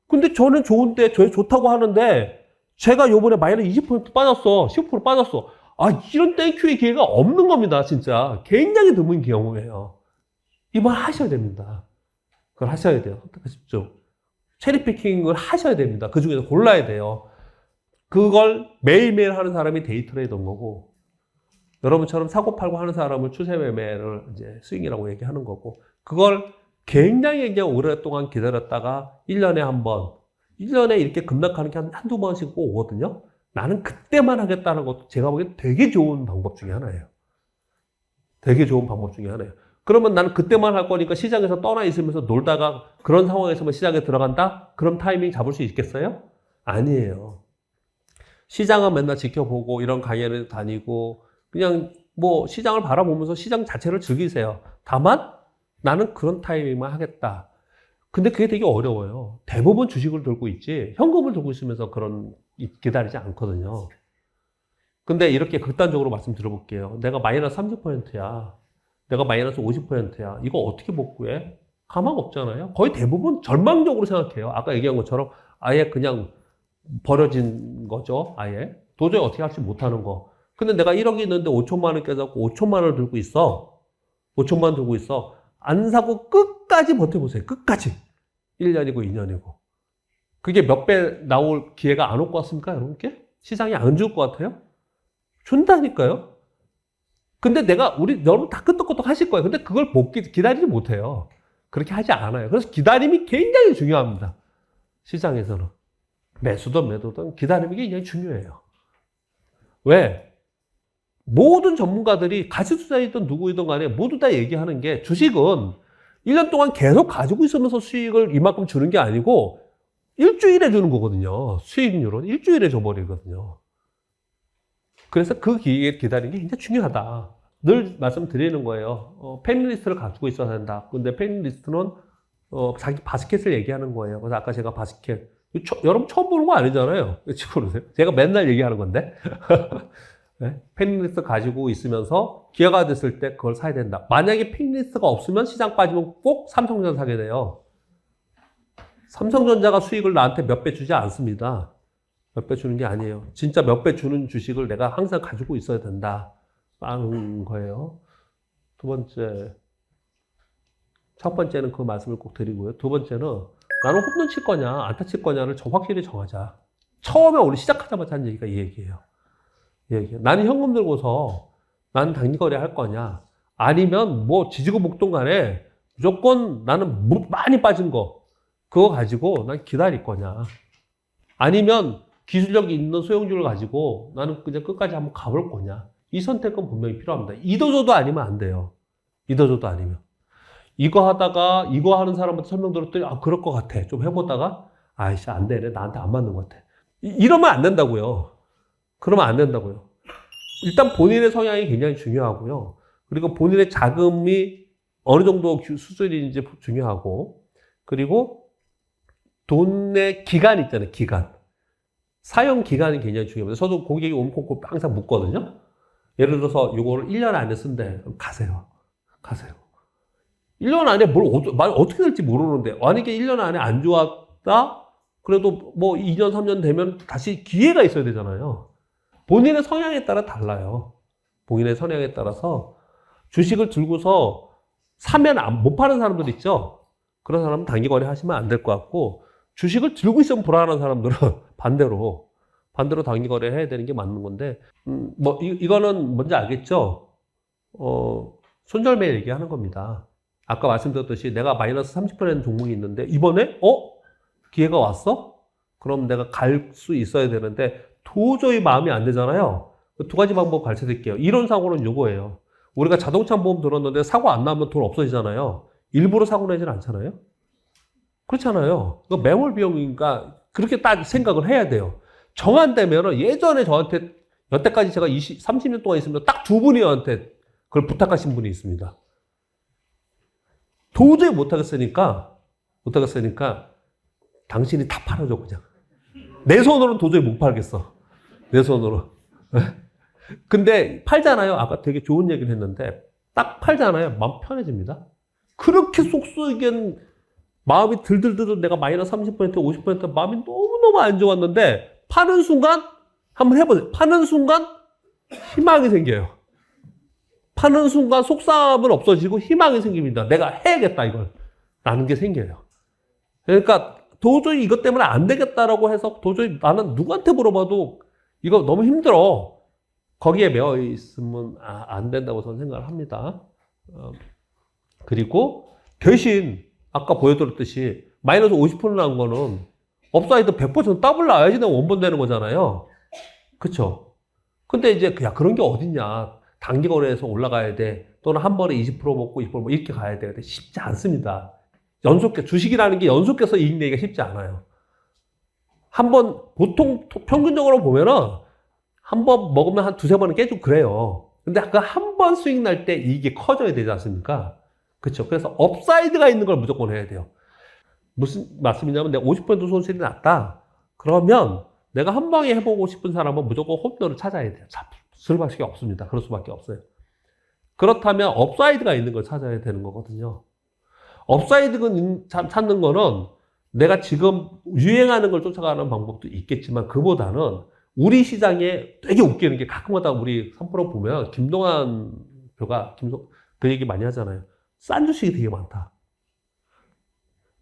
근데 저는 좋은데, 저 좋다고 하는데 제가 요번에 마이너스 20% 빠졌어. 15% 빠졌어. 이런 땡큐의 기회가 없는 겁니다. 진짜. 굉장히 드문 경우예요. 이번 하셔야 됩니다. 그걸 하셔야 돼요. 선택하십시오. 체리피킹을 하셔야 됩니다. 그 중에서 골라야 돼요. 그걸 매일매일 하는 사람이 데이 트레이더인 거고, 여러분처럼 사고 팔고 하는 사람을 추세 매매를 이제 스윙이라고 얘기하는 거고, 그걸 굉장히 오랫동안 기다렸다가 1년에 한 번, 1년에 이렇게 급락하는 게 한두 번씩 오거든요. 나는 그때만 하겠다는 것도 제가 보기엔 되게 좋은 방법 중에 하나예요. 되게 좋은 방법 중에 하나예요. 그러면 나는 그때만 할 거니까 시장에서 떠나 있으면서 놀다가 그런 상황에서만 시장에 들어간다? 그럼 타이밍 잡을 수 있겠어요? 아니에요. 시장은 맨날 지켜보고 이런 강연을 다니고 그냥 뭐 시장을 바라보면서 시장 자체를 즐기세요. 다만 나는 그런 타이밍만 하겠다. 근데 그게 되게 어려워요. 대부분 주식을 들고 있지 현금을 들고 있으면서 기다리지 않거든요. 근데 이렇게 극단적으로 말씀드려볼게요. 내가 마이너스 30%야. 내가 마이너스 50%야. 이거 어떻게 복구해? 가망 없잖아요. 거의 대부분 절망적으로 생각해요. 아까 얘기한 것처럼 아예 그냥 버려진 거죠. 아예. 도저히 어떻게 할지 못하는 거. 근데 내가 1억이 있는데 5천만 원 깨져갖고 5천만 원을 들고 있어. 5천만 원 들고 있어. 안 사고 끝까지 버텨보세요. 끝까지. 1년이고 2년이고. 그게 몇 배 나올 기회가 안 올 것 같습니까? 여러분께? 시장이 안 줄 것 같아요? 준다니까요? 근데 여러분 다 끄떡끄떡 하실 거예요. 근데 그걸 기다리지 못해요. 그렇게 하지 않아요. 그래서 기다림이 굉장히 중요합니다. 시장에서는. 매수든 매도든 기다림이 굉장히 중요해요. 왜? 모든 전문가들이 가치투자이든 누구이든 간에 모두 다 얘기하는 게 주식은 1년 동안 계속 가지고 있으면서 수익을 이만큼 주는 게 아니고 일주일에 주는 거거든요. 수익률은 일주일에 줘버리거든요. 그래서 그 기다리는 게 굉장히 중요하다. 늘 말씀드리는 거예요. 패밀리스트를 가지고 있어야 된다. 근데 패밀리스트는 자기 바스켓을 얘기하는 거예요. 그래서 아까 제가 바스켓 여러분 처음 보는 거 아니잖아요. 지금 그러세요? 제가 맨날 얘기하는 건데. 네? 패밀리스트 가지고 있으면서 기회가 됐을 때 그걸 사야 된다. 만약에 패밀리스트가 없으면 시장 빠지면 꼭 삼성전자 사게 돼요. 삼성전자가 수익을 나한테 몇 배 주지 않습니다. 몇 배 주는 게 아니에요. 진짜 몇 배 주는 주식을 내가 항상 가지고 있어야 된다. 라는 거예요. 두 번째. 첫 번째는 그 말씀을 꼭 드리고요. 두 번째는 나는 홈런 칠 거냐, 안타 칠 거냐를 확실히 정하자. 처음에 우리 시작하자마자 한 얘기가 이 얘기예요. 나는 현금 들고서 나는 단기거래 할 거냐, 아니면 뭐 지지고 볶던 간에 무조건 나는 많이 빠진 거 그거 가지고 난 기다릴 거냐, 아니면 기술력이 있는 소형주를 가지고 나는 그냥 끝까지 한번 가볼 거냐. 이 선택은 분명히 필요합니다. 이도저도 아니면 안 돼요. 이도저도 아니면. 이거 하다가 이거 하는 사람한테 설명 들었더니 그럴 것 같아. 좀 해보다가 아이씨 안 되네. 나한테 안 맞는 것 같아. 이러면 안 된다고요. 그러면 안 된다고요. 일단 본인의 성향이 굉장히 중요하고요. 그리고 본인의 자금이 어느 정도 수준인지 중요하고, 그리고 돈의 기간 있잖아요. 기간. 사용 기간이 굉장히 중요합니다. 저도 고객이 오면 꼭 항상 묻거든요. 예를 들어서 이거를 1년 안에 쓴대. 가세요. 1년 안에 어떻게 될지 모르는데, 만약에 1년 안에 안 좋았다? 그래도 뭐 2년, 3년 되면 다시 기회가 있어야 되잖아요. 본인의 성향에 따라 달라요. 본인의 성향에 따라서 주식을 들고서 사면 못 파는 사람들 있죠? 그런 사람은 단기 거래 하시면 안 될 것 같고, 주식을 들고 있으면 불안한 사람들은 반대로 단기 거래 해야 되는 게 맞는 건데, 이거는 뭔지 알겠죠? 손절매 얘기하는 겁니다. 아까 말씀드렸듯이 내가 마이너스 30%는 종목이 있는데, 이번에, 기회가 왔어? 그럼 내가 갈 수 있어야 되는데, 도저히 마음이 안 되잖아요. 두 가지 방법 가르쳐 드릴게요. 이론상으로는 요거예요. 우리가 자동차 보험 들었는데 사고 안 나면 돈 없어지잖아요. 일부러 사고 내진 않잖아요. 그렇잖아요. 그 매몰 비용이니까 그렇게 딱 생각을 해야 돼요. 정 안 되면 예전에 저한테 여태까지 제가 30년 동안 있으면 딱 두 분이 저한테 그걸 부탁하신 분이 있습니다. 도저히 못하겠으니까 당신이 다 팔아줘 그냥. 내 손으로는 도저히 못 팔겠어. 내 손으로. 근데 팔잖아요. 아까 되게 좋은 얘기를 했는데 딱 팔잖아요. 마음 편해집니다. 그렇게 속속이게 마음이 들들들 내가 마이너스 30% 50% 마음이 너무너무 안 좋았는데 파는 순간 한번 해보세요. 파는 순간 희망이 생겨요. 파는 순간 속상함은 없어지고 희망이 생깁니다. 내가 해야겠다 이걸. 라는 게 생겨요. 그러니까 도저히 이것 때문에 안 되겠다라고 해서 도저히 나는 누구한테 물어봐도 이거 너무 힘들어. 거기에 매여 있으면 안 된다고 저는 생각을 합니다. 그리고 대신 아까 보여드렸듯이 마이너스 50% 난 거는 업사이드 100% 더블 나야지 내가 원본 되는 거잖아요. 그쵸? 근데 이제 그런 게 어딨냐. 단기 거래에서 올라가야 돼. 또는 한 번에 20% 먹고 20% 뭐 이렇게 가야 돼. 근데 쉽지 않습니다. 주식이라는 게 연속해서 이익 내기가 쉽지 않아요. 보통 평균적으로 보면은 한 번 먹으면 한 두세 번은 깨지고 그래요. 근데 그 한 번 수익 날 때 이익이 커져야 되지 않습니까? 그렇죠. 그래서 업사이드가 있는 걸 무조건 해야 돼요. 무슨 말씀이냐면 내가 50% 손실이 났다. 그러면 내가 한 방에 해보고 싶은 사람은 무조건 홈런을 찾아야 돼요. 수밖에 없습니다. 그럴 수밖에 없어요. 그렇다면 업사이드가 있는 걸 찾아야 되는 거거든요. 업사이드 찾는 거는 내가 지금 유행하는 걸 쫓아가는 방법도 있겠지만 그보다는 우리 시장에 되게 웃기는 게 가끔가다 우리 3프로 보면 김동완 표가 그 얘기 많이 하잖아요. 싼 주식이 되게 많다.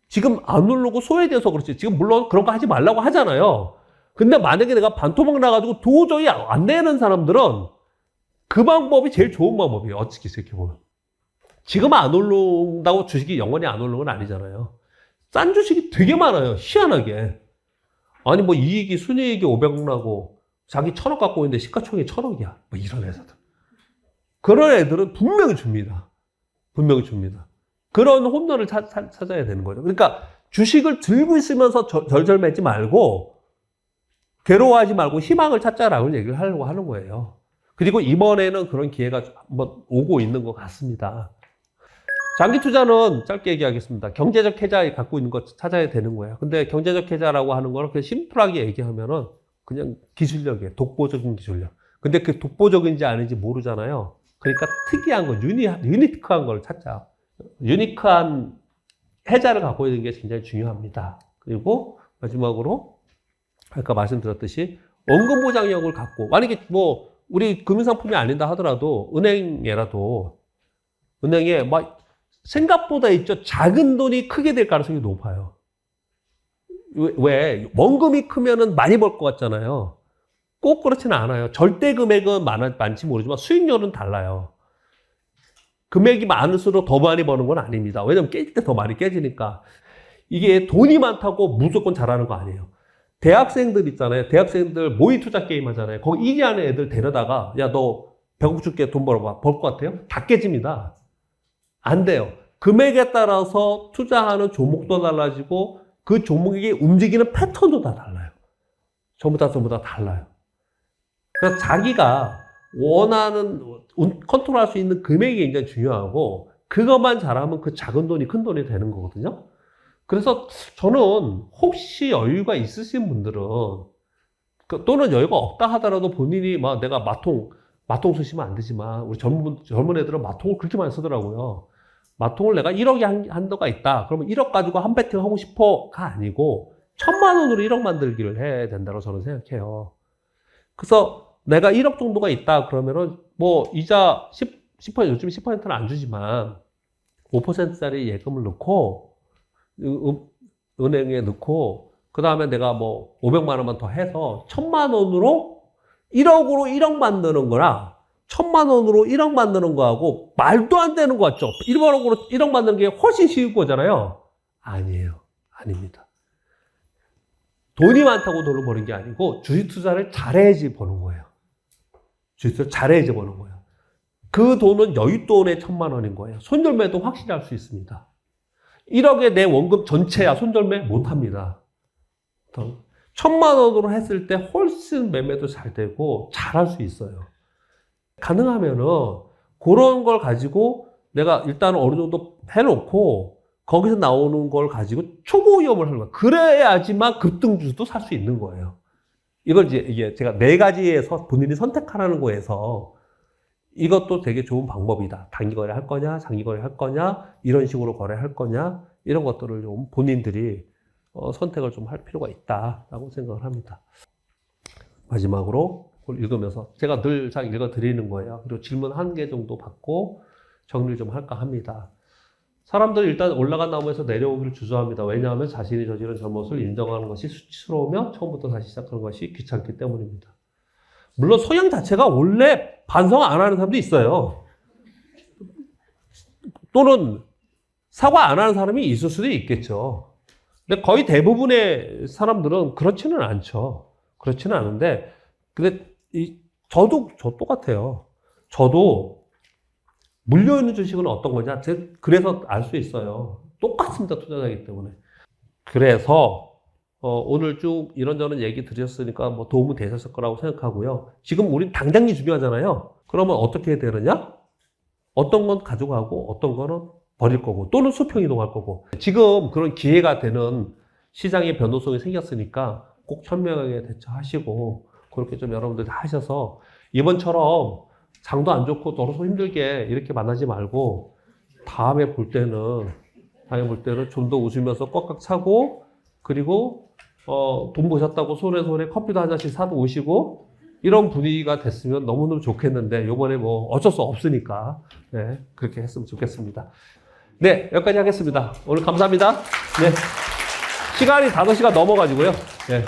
지금 안 오르고 소외돼서 그렇지. 지금 물론 그런 거 하지 말라고 하잖아요. 근데 만약에 내가 반토막 나가지고 도저히 안 되는 사람들은 그 방법이 제일 좋은 방법이에요. 어떻게 생각해보면. 지금 안 오른다고 주식이 영원히 안 오르는 건 아니잖아요. 싼 주식이 되게 많아요. 희한하게. 아니 뭐 이익이 순이익이 500억 나고 자기 1000억 갖고 있는데 시가총액이 1000억이야. 뭐 이런 회사들. 그런 애들은 분명히 줍니다. 분명히 줍니다. 그런 홈런을 찾아야 되는 거죠. 그러니까 주식을 들고 있으면서 절절매지 말고 괴로워하지 말고 희망을 찾자라고 얘기를 하려고 하는 거예요. 그리고 이번에는 그런 기회가 한번 오고 있는 것 같습니다. 장기 투자는 짧게 얘기하겠습니다. 경제적 계좌에 갖고 있는 거 찾아야 되는 거예요. 근데 경제적 계좌라고 하는 거는 그냥 심플하게 얘기하면은 그냥 기술력이에요. 독보적인 기술력. 근데 그 독보적인지 아닌지 모르잖아요. 그러니까 특이한 거, 유니크한 걸 찾자. 유니크한 해자를 갖고 있는 게 굉장히 중요합니다. 그리고 마지막으로 아까 말씀드렸듯이 원금보장력을 갖고 만약에 뭐 우리 금융상품이 아닌다 하더라도 은행에 막 생각보다 있죠. 작은 돈이 크게 될 가능성이 높아요. 왜? 원금이 크면은 많이 벌 것 같잖아요. 꼭 그렇지는 않아요. 절대 금액은 많지 모르지만 수익률은 달라요. 금액이 많을수록 더 많이 버는 건 아닙니다. 왜냐면 깨질 때 더 많이 깨지니까. 이게 돈이 많다고 무조건 잘하는 거 아니에요. 대학생들 있잖아요. 대학생들 모의 투자 게임 하잖아요. 거기 1위 하는 애들 데려다가 야, 너 100억 줄게 돈 벌어봐. 벌 것 같아요? 다 깨집니다. 안 돼요. 금액에 따라서 투자하는 종목도 달라지고 그 종목이 움직이는 패턴도 다 달라요. 전부 다 달라요. 그래서 자기가 원하는 컨트롤할 수 있는 금액이 굉장히 중요하고 그것만 잘하면 그 작은 돈이 큰 돈이 되는 거거든요. 그래서 저는 혹시 여유가 있으신 분들은 또는 여유가 없다 하더라도 본인이 막 내가 마통 쓰시면 안 되지만 우리 젊은 애들은 마통을 그렇게 많이 쓰더라고요. 마통을 내가 1억이 한도가 있다. 그러면 1억 가지고 한 배팅 하고 싶어가 아니고 1000만 원으로 1억 만들기를 해야 된다고 저는 생각해요. 그래서 내가 1억 정도가 있다 그러면은 뭐 이자 10% 요즘 10%는 안 주지만 5%짜리 예금을 넣고 은행에 넣고 그 다음에 내가 뭐 500만 원만 더 해서 1000만 원으로 1억으로 1억 만드는 거랑 1000만 원으로 1억 만드는 거하고 말도 안 되는 거 같죠? 1억으로 1억 만드는 게 훨씬 쉬운 거잖아요. 아니에요. 아닙니다. 돈이 많다고 돈을 버는 게 아니고 주식 투자를 잘해야지 버는 거예요. 주식 투자 잘해야지 버는 거예요. 그 돈은 여윳돈의 1000만 원인 거예요. 손절매도 확실히 할 수 있습니다. 1억에 내 원금 전체야 손절매 못합니다. 1000만 원으로 했을 때 훨씬 매매도 잘 되고 잘할 수 있어요. 가능하면은 그런 걸 가지고 내가 일단 어느 정도 해놓고 거기서 나오는 걸 가지고 초보 위험을 하는 거예요. 그래야지만 급등주도 살 수 있는 거예요. 이걸 이게 제가 4가지에서 본인이 선택하라는 거에서 이것도 되게 좋은 방법이다. 단기 거래 할 거냐, 장기 거래 할 거냐, 이런 식으로 거래할 거냐, 이런 것들을 좀 본인들이 선택을 좀 할 필요가 있다라고 생각을 합니다. 마지막으로 그걸 읽으면서 제가 늘 잘 읽어드리는 거예요. 그리고 질문 1개 정도 받고 정리를 좀 할까 합니다. 사람들이 일단 올라간 나무에서 내려오기를 주저합니다. 왜냐하면 자신이 저지른 잘못을 인정하는 것이 수치스러우며 처음부터 다시 시작하는 것이 귀찮기 때문입니다. 물론 소양 자체가 원래 반성 안 하는 사람도 있어요. 또는 사과 안 하는 사람이 있을 수도 있겠죠. 근데 거의 대부분의 사람들은 그렇지는 않죠. 그렇지는 않은데, 근데 저도 똑같아요. 저도 물려있는 주식은 어떤 거냐? 그래서 알 수 있어요. 똑같습니다. 투자자이기 때문에. 그래서 오늘 쭉 이런저런 얘기 드렸으니까 뭐 도움이 되셨을 거라고 생각하고요. 지금 우린 당장이 중요하잖아요. 그러면 어떻게 해야 되느냐? 어떤 건 가져가고 어떤 거는 버릴 거고 또는 수평 이동할 거고. 지금 그런 기회가 되는 시장의 변동성이 생겼으니까 꼭 현명하게 대처하시고 그렇게 좀 여러분들 하셔서 이번처럼 장도 안 좋고 떨어서 힘들게 이렇게 만나지 말고 다음에 볼 때는 좀 더 웃으면서 꽉꽉 차고 그리고 돈 버셨다고 손에 커피도 한 잔씩 사도 오시고 이런 분위기가 됐으면 너무너무 좋겠는데 요번에 뭐 어쩔 수 없으니까 네, 그렇게 했으면 좋겠습니다. 네, 여기까지 하겠습니다. 오늘 감사합니다. 네. 시간이 5시가 넘어가지고요. 네.